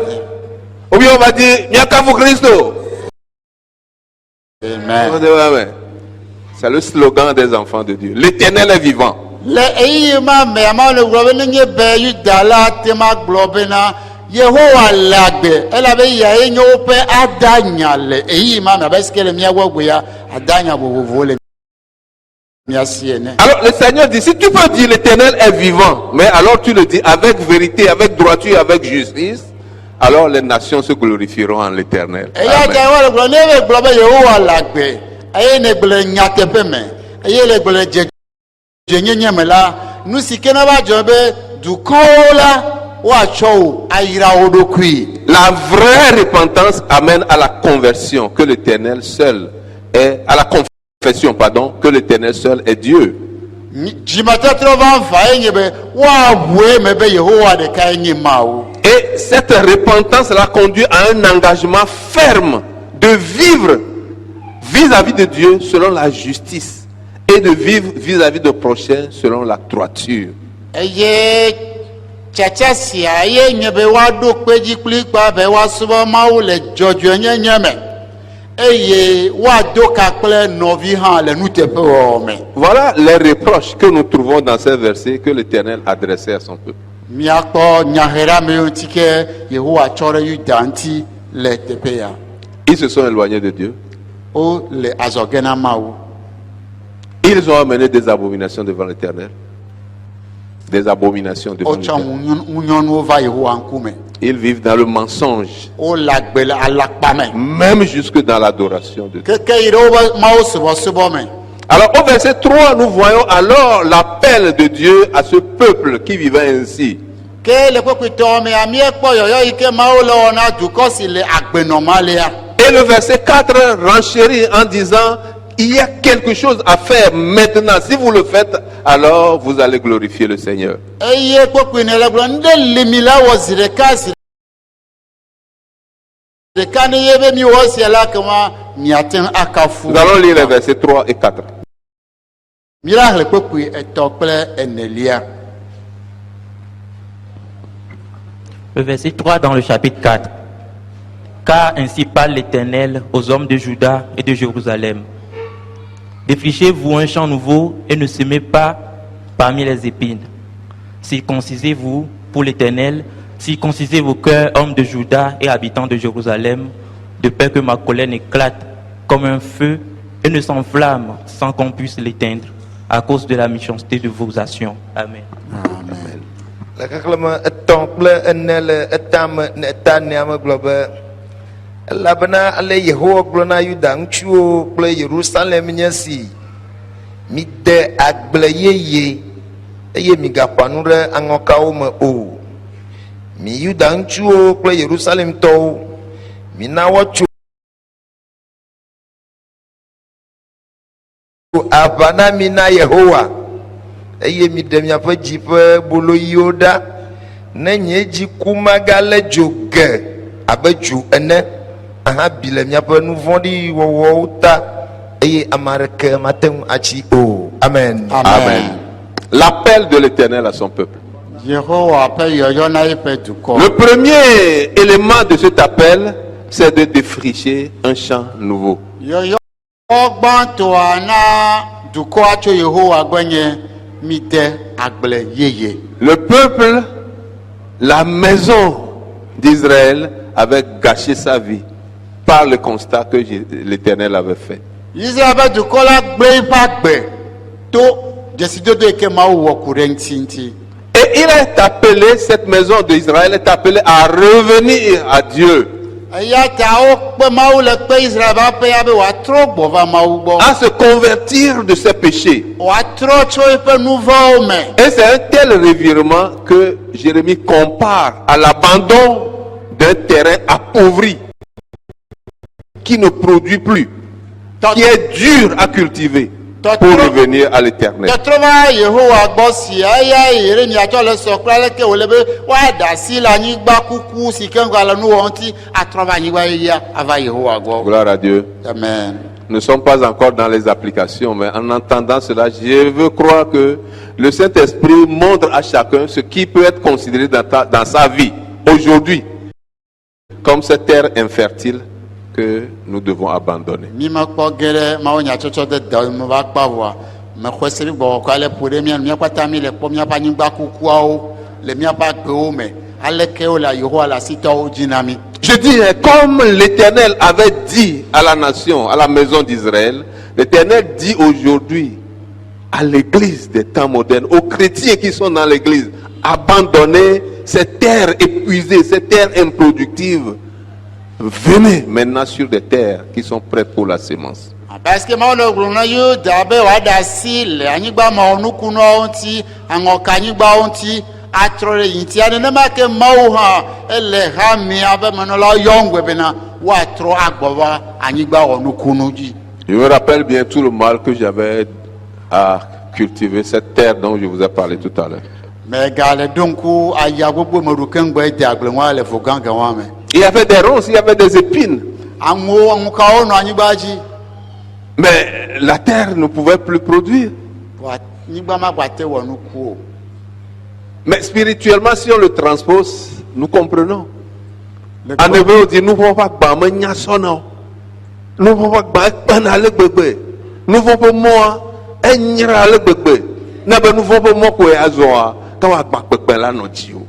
Ou bien on va dire Nyakafu Christo. Amen. C'est le slogan des enfants de Dieu. L'Éternel est vivant. Le eyi ma me ama le gblɔ be ne nye be Yuda la te ma gblɔ be na Yehowa le agbe elabe yae nye woƒe adanya le eyi ma me abe sike le mía gbɔgbe ya adanya vovovowo le mía si ene. Alors le Seigneur dit, si tu peux dire l'Éternel est vivant, mais alors tu le dis avec vérité, avec droiture, avec justice, alors les nations se glorifieront en l'Éternel. eya Amen. ta wa le gblɔ ne be gblɔ be yehowa le agbe eye ne gblɔ nyateƒe me eye le gblɔ dzedzenyenye me la nu si ke ne va dzɔ be dukɔwo la woatsɔ wo ayra wo ɖokui. La vraie repentance amène à la conversion que l'Éternel seul est, à la confession, pardon, que l'Éternel seul est Dieu. dzimetɔtrɔ va va ye nye be woaʋue me be yehowa ɖekae nye Mawu. Et cette repentance la conduit à un engagement ferme de vivre vis-à-vis de Dieu selon la justice et de vivre vis-à-vis de prochain selon la droiture. Eye tsatsa sia ye nye be woaɖo kpe dzi kpli kpa be woasubɔ Mawu le dzɔdzɔenyenye me eye woado ka kple nɔvi hã le nuteƒewɔwɔ me. Voilà les reproches que nous trouvons dans ces versets que l'Éternel adressait à son peuple. Miakpɔ nyaheɖame ŋuti ke Yehowa tsɔ ɖe Yuda ŋuti le teƒe ya. Ils se sont éloignés de Dieu. Wo le azɔge na Mawu. Ils ont amené des abominations devant l'Éternel. Des abominations devant Wotsɔ l'Éternel. ŋunyɔnuwo va Yehowa ŋkume. Ils vivent dans le mensonge, Wo le agbe le alakpa me. même jusque dans l'adoration de Dieu. Keke yi ɖe wobe Mawu subɔsubɔ me. Alors au verset 3, nous voyons alors l'appel de Dieu à ce peuple qui vivait ainsi. Ke le kpekpetɔ me miekpɔ yɔyɔ yi ke Mawu le wɔ na dukɔ si le agbenɔmalea. Et le verset 4 renchérit en disant, il y a quelque chose à faire maintenant. Si vous le faites, alors vous allez glorifier le Seigneur. Eye kpekpe ne le gblɔ nu ɖe li mi la wɔ zi ɖeka ne ye be mi wɔ sia la kema miate ŋu akafu. Nous allons lire les versets 3 et 4. Mi la hle kpekpe etɔ̃ kple enelia. Le verset 3 dans le chapitre 4. Car ainsi parle l'Éternel aux hommes de Juda et de Jérusalem. Défrichez-vous un champ nouveau et ne semez pas parmi les épines. Circoncisez-vous pour l'Éternel, circoncisez vos cœurs, hommes de Juda et habitants de Jérusalem, de peur que ma colère n'éclate comme un feu et ne s'enflamme sans qu'on puisse l'éteindre à cause de la méchanceté de vos actions. Amen. Le xexlẽme etɔ̃ kple ene le etame ne eta nea me gblɔ be elabena ale Yehowa gblɔ na Yuda ŋutsuwo kple Yerusalem nye si mide agble yeye eye migaƒã nu ɖe aŋɔkawo me o. Mi Yuda ŋutsuwo kple Yerusalemtɔwo, mina woatso aʋa na mi na Yehowa eye miɖe miaƒe dzi ƒe boloyiwo ɖa ne nye dziku magale dzo ge abe dzo ene ahabi le miaƒe nu vɔ̃ɖi wɔwɔwo ta eye ame aɖeke mate ŋu atsi o. Amen. Amen. L'appel de l'Éternel à son peuple. Yehowa ƒe yɔyɔ na yiƒe dukɔ. Le premier élément de cet appel, c'est de défricher un champ nouveau. Yɔyɔ gbãtɔa na dukɔa tso Yehowa gbɔ nye mide agble yeye. Le peuple, la maison d'Israël avait gâché sa vie par le constat que l'Éternel avait fait. Israel ƒe dukɔ la gble yiƒe agbe to dzesidodo yi ke Mawu wɔ ku ɖe ŋuti ŋuti. Et il est appelé, cette maison d'Israël est appelée à revenir à Dieu, Eya ta wokpe Mawu le kpe Israel ƒe aƒea be wòatrɔ gbɔ va Mawu gbɔ. à se convertir de ses péchés. Wòatrɔ tso yiƒe nu vɔ̃wo me. Et c'est un tel revirement que Jérémie compare à l'abandon d'un terrain appauvri qui ne produit plus, qui est dur à cultiver pour revenir à l'Éternel. Tɔtrɔ va Yehowa gbɔ si eya Yeremia tsɔ le sɔ kple aleke wòle be woaɖe asi le anyigba kuku si ke ŋgɔ le nu wɔ ŋuti atrɔ va anyigba yeyea ava Yehowa gbɔ. Gloire à Dieu. Amen. Nous ne sommes pas encore dans les applications, mais en entendant cela, je veux croire que le Saint-Esprit montre à chacun ce qui peut être considéré dans sa vie aujourd'hui comme cette terre infertile que nous devons abandonner. Mi mekpɔ ge ɖe Mawu nyatsɔtsɔ de da me va kpa voa mexɔ se ɖe gbɔwɔ kɔ ale ƒo ɖe mía nu mía kpata mi le kpɔ míaƒe anyigba kukuawo le míaƒe agbewo me aleke wole Yehowa le asitɔwo dzi na mi. Je dis, comme l'Éternel avait dit à la nation, à la maison d'Israël, l'Éternel dit aujourd'hui à l'église des temps modernes, aux chrétiens qui sont dans l'église, abandonnez cette terre épuisée, cette terre improductive, venez maintenant sur des terres qui sont prêtes pour la sémence. parce que ma no glo na yo da be wa da si le anyigba ma onu kuno onti angoka anyigba onti atrore yinti ane na ma ke ma wo ha ele ha mi abe me no la yongwe be na wa tro agbowa anyigba onu kuno ji. Je me rappelle bien tout le mal que j'avais à cultiver cette terre dont je vous ai parlé tout à l'heure. Mais gale donku aya gbogbo meruken gbe di agbenwa le fo gangan wa me. Il y avait des ronces, il y avait des épines. Anwo anka onu anyigba ji. Mais la terre ne pouvait plus produire. Wa nyigba ma gbate wonu ku o. Mais spirituellement, si on le transpose, nous comprenons. Le En hébreu, on dit, nous ne pouvons pas bâmer nyasona. Nous ne pouvons pas bâmer le bébé. Nous ne pouvons pas moi, enyra le bébé. Nous ne pouvons pas moi quoi azoa. Quand on va bâmer la nodio.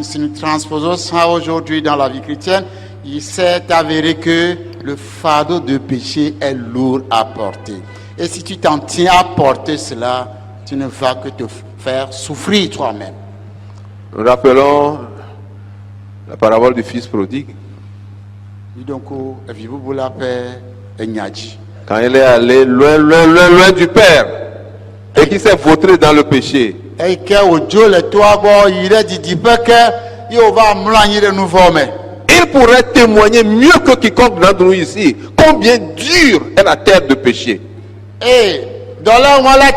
Si nous transposons ça aujourd'hui dans la vie chrétienne, il s'est avéré que le fardeau de péché est lourd à porter. Et si tu t'en tiens à porter cela, tu ne vas que te faire souffrir toi-même. Nous rappelons la parabole du fils prodigue. Donc, vivez-vous la paix et nyadji. Quand il est allé loin du Père et qui s'est vautré dans le péché. Et que au Dieu le toi bon, il est dit que il va m'lanyer de nouveau mais. Il pourrait témoigner mieux que quiconque d'entre nous ici combien dure est la terre de péché. Et dans la voilà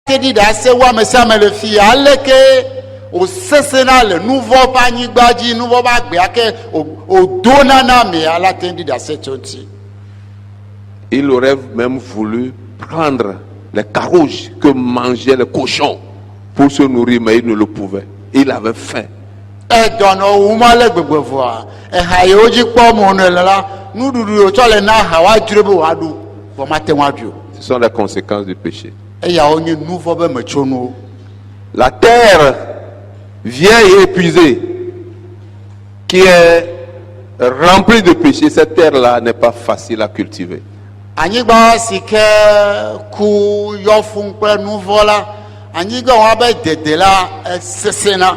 te dit d'assez ouais mais ça me le fit aller que au sesena le nouveau panier badji nouveau bagbe que au donana mais à la tendi d'assez tonti. Il aurait même voulu prendre les carouges que mangeaient les cochons pour se nourrir, mais il ne le pouvait. Il avait faim. Et dans nos humales gbegbe voir et hayoji kwa monela nous du tole na hawa drebe wadu pour matin wadu. Ce sont les conséquences du péché. Et ya onye nouveau be mechono. La terre vieille et épuisée qui est remplie de péché, cette terre-là n'est pas facile à cultiver. Anyigba sike ku yofun pe nouveau la anyigba wa be dede la sesena.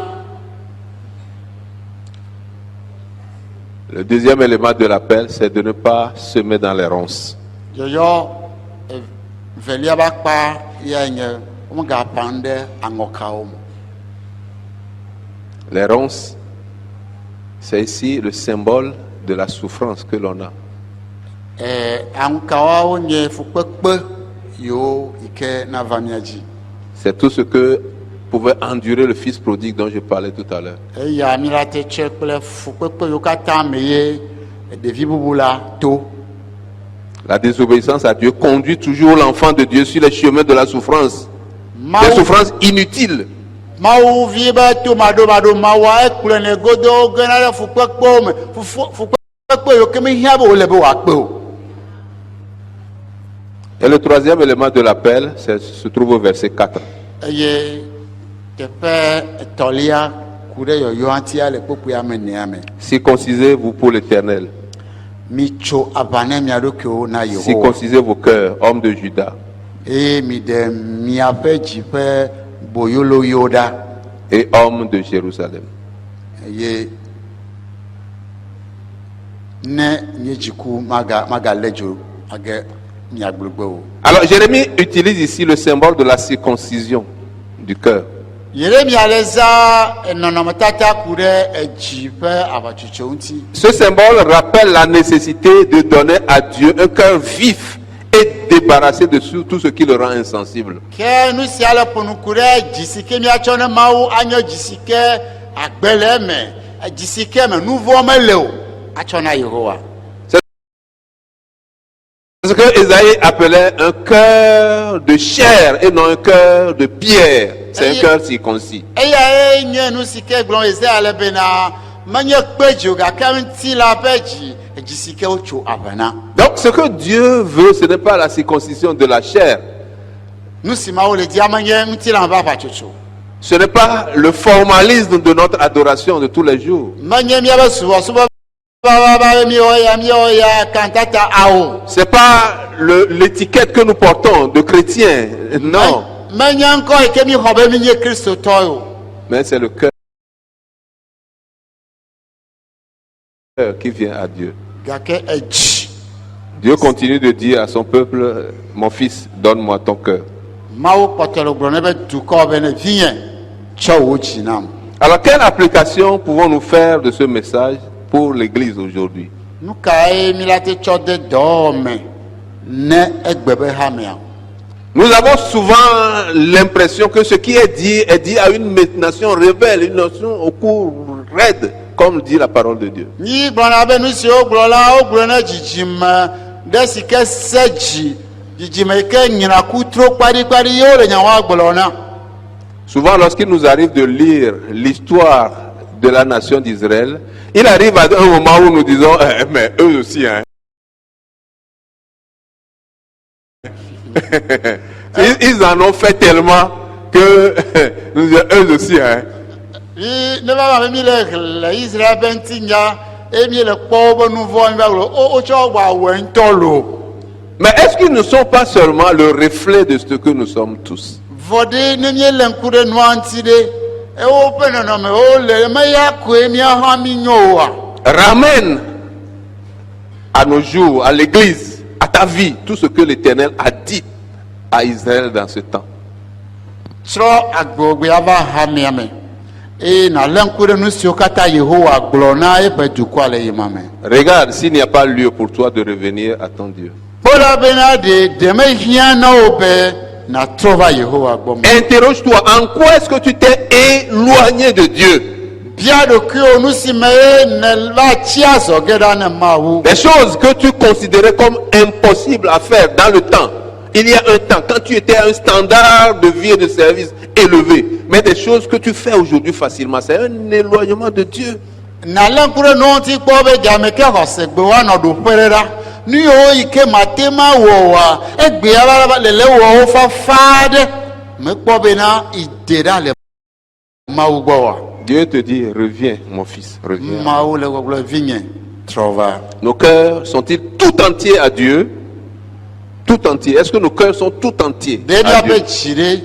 Le deuxième élément de l'appel, c'est de ne pas semer dans les ronces. Yoyo velia ba pa ya nye o ga pande angoka o. Les ronces, c'est ici le symbole de la souffrance que l'on a. Angoka o nye fukpekpe yo ike na vamiaji. C'est tout ce que pouvait endurer le fils prodigue dont je parlais tout à l'heure. Et ya mirate chekle fukpekpe yo kata meye devi bubula to. La désobéissance à Dieu conduit toujours l'enfant de Dieu sur les chemins de la souffrance. Des souffrances inutiles. Mau viba to mado mawa ekule ne godo gana fukpekpe me fukpekpe yo kemi hiabo lebe wakpe o. Et le troisième élément de l'appel se trouve au verset 4. Circoncisez-vous pour l'Éternel. Circoncisez vos cœurs, hommes de Juda. Et hommes de Jérusalem. Alors Jérémie utilise ici le symbole de la circoncision du cœur. Ce symbole rappelle la nécessité de donner à Dieu un cœur vif et débarrassé de tout ce qui le rend insensible. C'est ce que Esaïe appelait un cœur de chair et non un cœur de pierre. C'est un cœur circoncis. Donc ce que Dieu veut, ce n'est pas la circoncision de la chair. Ce n'est pas le formalisme de notre adoration de tous les jours. C'est pas l'étiquette que nous portons de chrétiens. Non. menye ŋkɔ yi ke mi xɔ be mi nye kristotɔ o. Mais c'est le cœur qui vient à Dieu. Gake edzi. Dieu continue de dire à son peuple, mon fils, donne-moi ton cœur. Mawu kpɔtɔ le gblɔ ne be dukɔ be ne vinye tsɔ wo dzi nam. Alors, quelle application pouvons-nous faire de ce message pour l'Église aujourd'hui? Nu ka ye mi la te tsɔ de dɔwɔ me ne egbe be hamea. Nous avons souvent l'impression que ce qui est dit à une nation rebelle, une nation au cou raide, comme dit la parole de Dieu. Nyi gblɔna be nu si wogblɔ la wogblɔ ne dzidzime ɖe si ke se dzi dzidzime yi ke nyina kutro kpaɖikpaɖi ye wole nyawoa gblɔ na. Souvent, lorsqu'il nous arrive de lire l'histoire de la nation d'Israël, il arrive à un moment où nous disons, mais eux aussi, hein. Ils en ont fait tellement que nous disons, eux aussi, hein. Ne va ma mi le Israël be ŋuti nya emi le kpɔ wobe nu vɔ mi va gblɔ wotsɔ wɔ awɔe ŋutɔ lo. Mais est-ce qu'ils ne sont pas seulement le reflet de ce que nous sommes tous? Vɔɖi ne mi le ŋku ɖe nua ŋuti ɖe woƒe nɔnɔme wole me ya koe míahã mi nyo oa. Ramène à nos jours, à l'église, à ta vie, tout ce que l'Éternel a dit à Israël dans ce temps. Trɔ agbogbe ava ha mia me eye na le ŋku ɖe nu siwo katã Yehowa gblɔ na eƒe dukɔa le yema me. Regarde s'il n'y a pas lieu pour toi de revenir à ton Dieu. Kpɔɖa bena ɖe mehiã na wo be na trɔ va Yehowa gbɔ me. Interroge-toi, en quoi est-ce que tu t'es éloigné de Dieu? Bia ɖokuiwo nu si me ye ne va tsi azɔge ɖa ne Mawu. Des choses que tu considérais comme impossibles à faire dans le temps. Il y a un temps, quand tu étais à un standard de vie et de service élevé, mais des choses que tu fais aujourd'hui facilement, c'est un éloignement de Dieu. Na le ŋku ɖe nu ŋuti kpɔ be game ke xɔsegbe woanɔ ɖoƒe ɖe ɖa. Nu yiwo yi ke mate ma wɔa egbea va le wɔwo fafa ɖe mekpɔ bena ide ɖa le Mawu gbɔ wa. Dieu te dit, reviens mon fils, reviens. Mawu le gbɔgblɔ vinye trɔ va. Nos cœurs sont-ils tout entiers à Dieu? Tout entiers. Est-ce que nos cœurs sont tout entiers Ɖe à miaƒe Dieu? dzi ɖe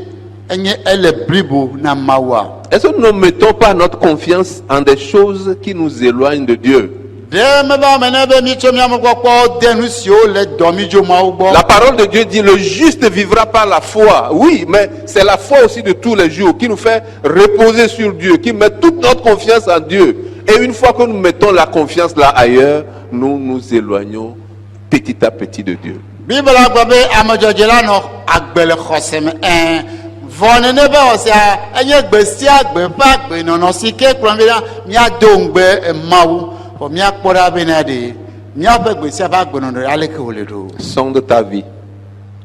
enye ele blibo na Mawua. Est-ce que nous ne mettons pas notre confiance en des choses qui nous éloignent de Dieu? Ɖe meva me ne be mitsɔ miame kpɔkpɔ de nu siwo le dɔ mi dzo Mawu gbɔ. La parole de Dieu dit, le juste vivra par la foi. Oui, mais c'est la foi aussi de tous les jours qui nous fait reposer sur Dieu, qui met toute notre confiance en Dieu. Et une fois que nous mettons la confiance là ailleurs, nous nous éloignons petit à petit de Dieu. Bible la gblɔ be ame dzɔdzɔe la nɔ agbe le xɔse me vɔ nene be xɔsea enye gbe sia gbe ƒe agbenɔnɔ si ke kplɔ mi ɖa míado ŋugbe Mawu vɔ míakpɔ ɖa bena ɖe míaƒe gbe sia ƒe agbenɔnɔ aleke wòle ɖo. Sonde ta vie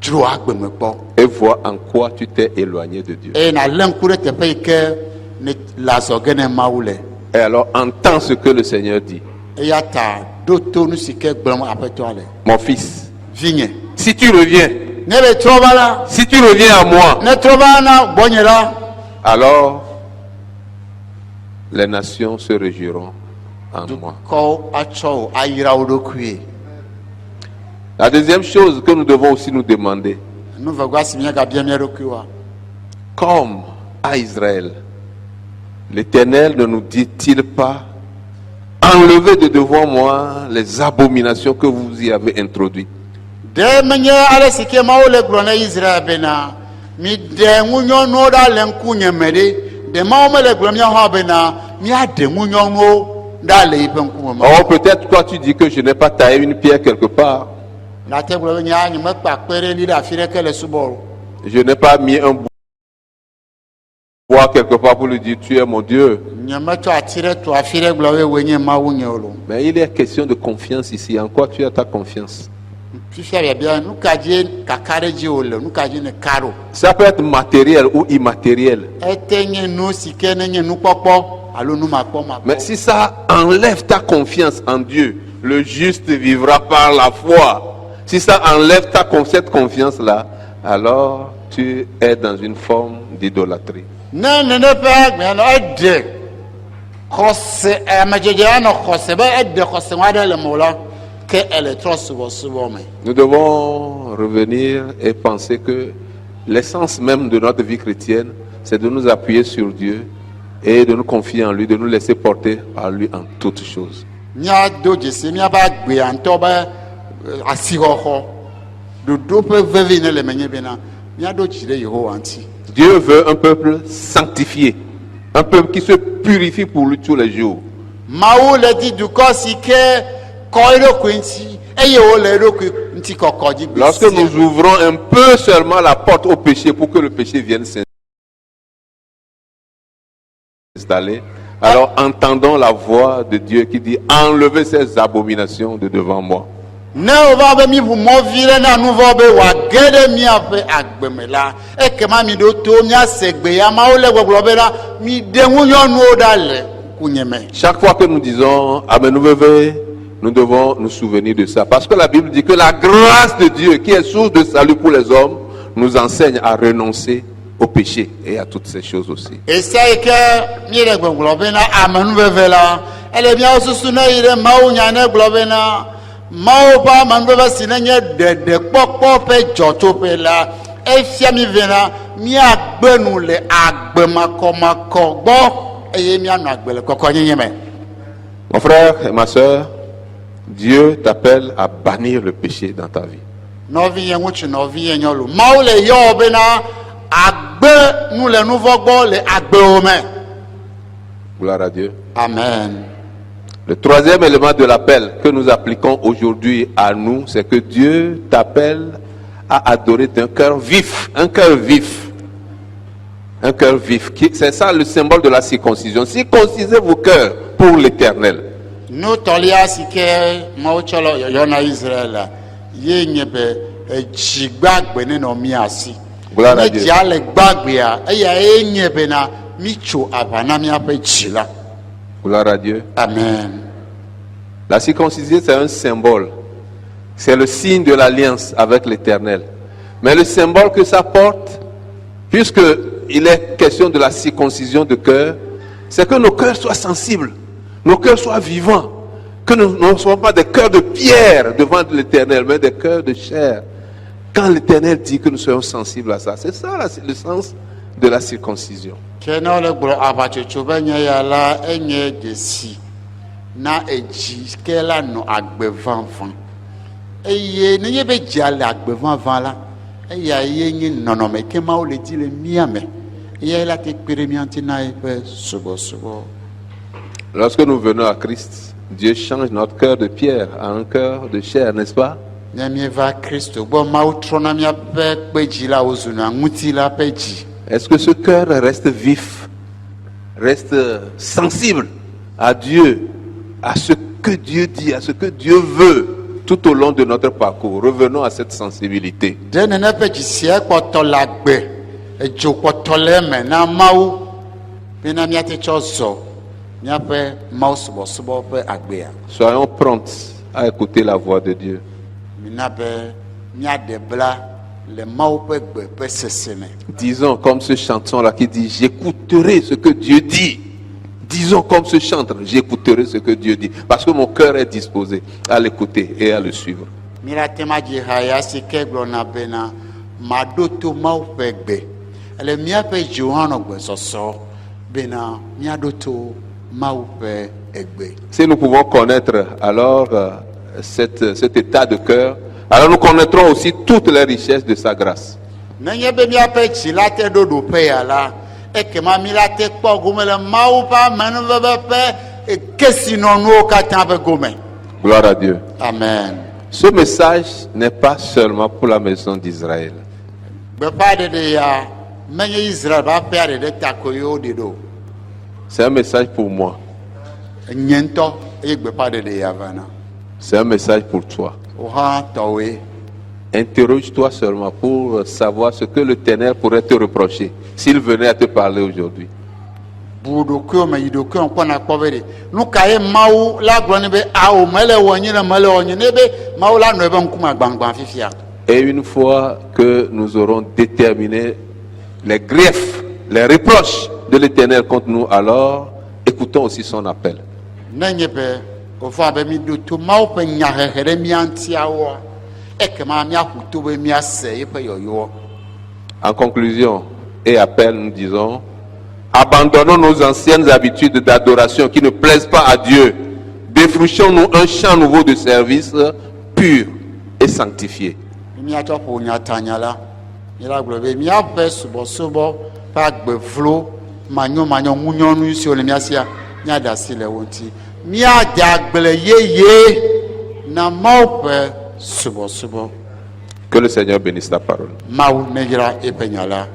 Dzro agbe me kpɔ et vois en quoi tu t'es éloigné de Dieu. eye na le ŋku ɖe teƒe yi ke ne le azɔge ne Mawu le. Et alors entends ce que le Seigneur dit. Eya ta ɖo to nu si ke gblɔm aƒetɔa le. Mon fils, Vinye si tu reviens, ne be trɔ va la si tu reviens à moi, ne trɔ va na gbɔnye la alors les nations se réjouiront en moi. kɔwo atsɔ wo ayra wo ɖokui. La deuxième chose que nous devons aussi nous demander, Nu vegua si míagabia mía ɖokui wa. comme à Israël, l'Éternel ne nous dit-il pas, enlevez de devant moi les abominations que vous y avez introduites. Ɖe menye ale si ke Mawu le gblɔ ne Israel bena miɖe ŋunyɔnuwo ɖa le ŋkunye me ɖe ɖe Mawu mele gblɔ mía hã bena míaɖe ŋunyɔnuwo ɖa le yiƒe ŋkume me. Or peut-être toi tu dis que je n'ai pas taillé une pierre quelque part, Nate gblɔ be nya nyemekpa kpe ɖe li ɖe afi ɖeke le subɔ o. je n'ai pas mis un bois quelque part pour lui dire tu es mon Dieu. Nyemetsɔ ati ɖe tu afi ɖe gblɔ be woe nye Mawu nye o lo. Mais il est question de confiance ici. En quoi tu as ta confiance? Fifia biabia nu ka dzi kaka ɖe dzi wòle nu ka dzi ne ka ɖo. Ça peut être matériel ou immatériel. Ete nye nu si ke ne nye nukpɔkpɔ alo nu makpɔ makpɔ. Mais si ça enlève ta confiance en Dieu, le juste vivra par la foi. Si ça enlève cette confiance-là, alors tu es dans une forme d'idolâtrie. Ne nene ƒe agbea nɔ eɖe xɔse amedzedze anɔ xɔse be eɖe xɔse ŋua ɖe le me o la ke ele trɔ subɔsubɔ me. Nous devons revenir et penser que L'essence même de notre vie chrétienne, c'est de nous appuyer sur Dieu et de nous confier en lui, de nous laisser porter par lui en toutes choses. Míado dzesi míabe agbea ŋutɔ be asixɔxɔ ɖoɖo ƒe vevi ne le menye bena míaɖo dzi ɖe Yehowa ŋuti. Dieu veut un peuple sanctifié, un peuple qui se purifie pour lui tous les jours. Mawu le di dukɔ si ke kɔ eɖokui ŋuti eye wole eɖokui ŋuti kɔkɔ dzi gbe Lorsque sia. nous ouvrons un peu seulement la porte au péché pour que le péché vienne s'installer, alors entendons la voix de Dieu qui dit: enlevez ces abominations de devant moi. Ne wova be mi ʋu mɔvi ɖe na nuvɔ be wòage ɖe míaƒe agbeme la, ekema mi ɖo to míase gbe ya mawo le gbɔgblɔ be la mi ɖe ŋunyɔnuwo ɖa le kunye me. Chaque fois que nous disons Amen, nous devons nous souvenir de ça. Parce que la Bible dit que la grâce de Dieu, qui est source de salut pour les hommes, nous enseigne à renoncer au péché et à toutes ces choses aussi. Esia yi ke mi le gbɔgblɔ be na amenuveve la, ele míawo susu ne yi ɖe mawu nya ne gblɔ be na mawo ƒe amenuveve si ne nye ɖeɖekpɔkpɔ ƒe dzɔtsoƒe la, efia mi vena míagbe nu le agbemakɔmakɔ gbɔ eye míanɔ agbe le kɔkɔnyenye me. Mon frère et ma soeur, Dieu t'appelle à bannir le péché dans ta vie. Nɔvi ye ŋutsu, nɔvi ye nyɔnu, mawu le yɔ bena agbe nu le nuvɔ gbɔ le agbewo me. Gloire à Dieu. Amen. Le troisième élément de l'appel que nous appliquons aujourd'hui à nous, c'est que Dieu t'appelle à adorer d'un cœur vif. Un cœur vif. Un cœur vif. C'est ça le symbole de la circoncision. Circoncisez vos cœurs pour l'Éternel. Nu tɔlia si ke mawu tsɔ le yɔyɔna Israel la, ye nye be edzi gbagbe ne nɔ mía si. Gloire à Ne Dieu. dzia le gbagbea, eya ye nye bena mitso aʋa na míaƒe dzi la. Gloire à Dieu. Amen. La circoncision, c'est un symbole. C'est le signe de l'alliance avec l'Éternel. Mais le symbole que ça porte, puisqu'il est question de la circoncision de cœur, c'est que nos cœurs soient sensibles, nos cœurs soient vivants, que nous ne soyons pas des cœurs de pierre devant l'Éternel, mais des cœurs de chair. Quand l'Éternel dit que nous soyons sensibles à ça, c'est ça le sens de la circoncision. Ke ne wole gblɔ aʋatsotso be nye ya la, enye dzesi na edzi ke la nɔ agbe vavã. Eye nenye be dzia le agbe vavã la, eya ye nye nɔnɔme ke mawu le di le mía me. Eya la te kpe ɖe mía ŋuti na eƒe subɔsubɔ. Lorsque nous venons à Christ, Dieu change notre cœur de pierre en un cœur de chair, n'est-ce pas? Ne míeva Kristo gbɔ, mawu trɔna míaƒe kpedzi la wozuna ŋutilã ƒe dzi. Est-ce que ce cœur reste vif, reste sensible à Dieu, à ce que Dieu dit, à ce que Dieu veut tout au long de notre parcours? Revenons à cette sensibilité. Ɖe nene ƒe dzi sia kpɔtɔ le agbe, edzo kpɔtɔ le eme na mawu bena míate tsɔ zɔ míaƒe mawu subɔsubɔ ƒe agbea. Soyons prompts à écouter la voix de Dieu. Mina be míaɖe bla le mawu ƒe gbe ƒe sese me. Disons comme ce chanson-là qui dit: j'écouterai ce que Dieu dit. Disons comme ce chanteur: j'écouterai ce que Dieu dit. Parce que mon cœur est disposé à l'écouter et à le suivre. Míate ma dzi ha ya si ke gblɔna bena maɖo to mawu ƒe gbe. Ele míaƒe dziwo hã nɔ gbesɔsɔ bena míaɖo to mawu ƒe egbe. Si nous pouvons connaître alors cet état de cœur, alors nous connaîtrons aussi toutes les richesses de sa grâce. Nenye be míaƒe dzi la te ɖo ɖoƒe ya la, ekema mi la te kpɔ gome le mawu ƒe amenuveve ƒe kesinɔnuwo katã ƒe gome. Gloire à Dieu. Amen. Ce message n'est pas seulement pour la maison d'Israël. Gbeƒã ɖeɖe ya menye Israel ƒe aƒea ɖeɖe ta ko ye woɖe ɖo. C'est un message pour moi. Nye ŋutɔ eye gbeƒã ɖeɖe ya vana. C'est un message pour toi. Wo hã tɔwoe. Interroge-toi seulement pour savoir ce que l'Éternel pourrait te reprocher s'il venait à te parler aujourd'hui. Bu ɖokuiwo me yi ɖokuiwo kpɔna kpɔ be ɖe nu ka ye mawu la gblɔ ne be awo mele wɔ nyi ne mele wɔ nyi ne be mawu la nɔ ebe ŋkume gbagbã fifia. Et une fois que nous aurons déterminé les griefs, les reproches de l'Éternel contre nous, alors écoutons aussi son appel. Ne nye be wòva be mi ɖo to mawu ƒe nyahehe ɖe mía ŋutiawoa, ekema míaƒu to be míase yeƒe yɔyɔɔ. En conclusion et appel, nous disons, abandonnons nos anciennes habitudes d'adoration qui ne plaisent pas à Dieu. Défrichons-nous un champ nouveau de service pur et sanctifié. Miato po nyatanya la. Ila globe miape subo pa gbevlo manyo ngunyonu isi ole miasia nyada sile wonti. Miada gble yeye na maupe subo. Que le Seigneur bénisse ta parole. Mau negira epenyala.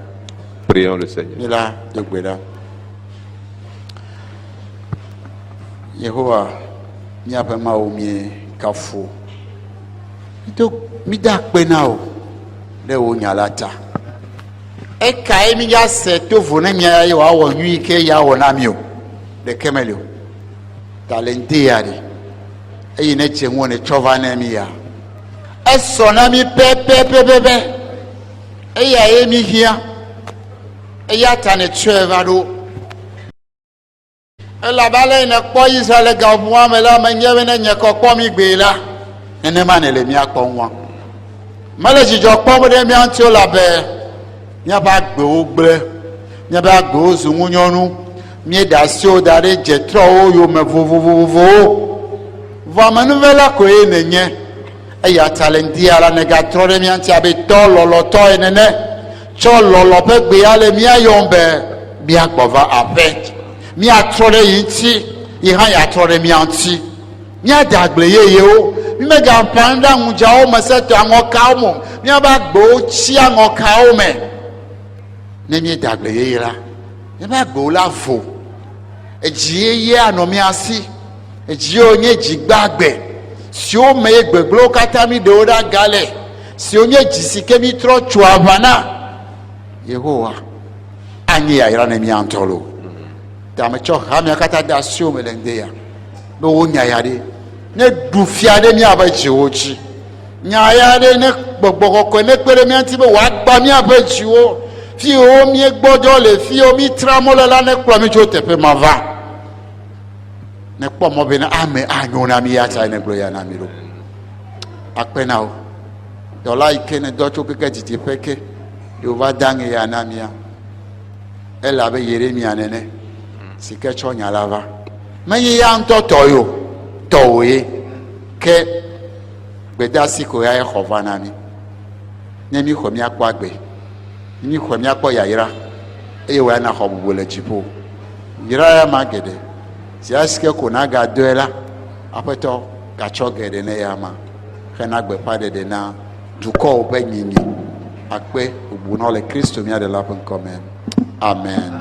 Prions le Seigneur. Ila dogbeda. Yehowa miape mau mi kafu. Ito mida kpenao le wo nyalata. Eka emi ya se to vone mia ya wa wo nyi ke ya wo na mi o. De kemelio. Talenti yari. Eyi ne chenwo ne chova na mi ya. Eso na mi pepe. Eya emi hia. Eya tane cheva do. Ela bale ne kpo Israel ga buwa me la me nyewe ne nyeko kpo mi gbe la. Ene mane le mi akpo nwa. Male jijo kpo de mi anti o la be. Nya ba gbe o gbe. Nya ba gbe o zu nyonu. Mi da si o dare jetro o yo me vovovovo. Va manuvela ko e nenye. Eya talenti ala ne ga tro de mi anti abe to lolo to enene. Cho lolo pe gbe ale mi ayombe. Mi agbova abe. Mi atro de yinti. Ihan ya tro de mi anti. Mi adagble yeye o. Mi me ga panda nja o me se to angoka o mo. Mi aba gbo chi angoka o me. Ne mi dagble yeye la. Mi ba gbo la vo. Eji yeye anomi asi. Eji onye jigbagbe. Si o me gbeglo kata mi de oda gale. Si onye jisike mi tro chuavana. Yehowa. Anyi ya ira ne mi antolo. Dame cho ha mi kata da si o melende ya. No wonya ya de. Ne dufiade mi abaji ochi nyaayade ne gbogboko ne pere mi anti be wa gba mi abaji o fi o mi gbodo le fi o mi tramole la ne kro mi jo tepe mava ne kpo mo be na ame anyo na mi ya ta ne glo ya na mi ro akpena o dola ike ne do cho keke titi peke do va dange ya na mi ya ela be Yeremia nene sike cho nya lava me ya ntoto yo towe ke bedasi ko ya khovana mi nyemi kho mi akwa gbe ni kho mi akwa ya ira e wa na khobu le jipo ira ya magede si aske ko na ga doela apeto ka chogede ne ya ma khana gbe pade de na duko obe nyinyi akpe obu no le Kristo mi ade la pen komen amen.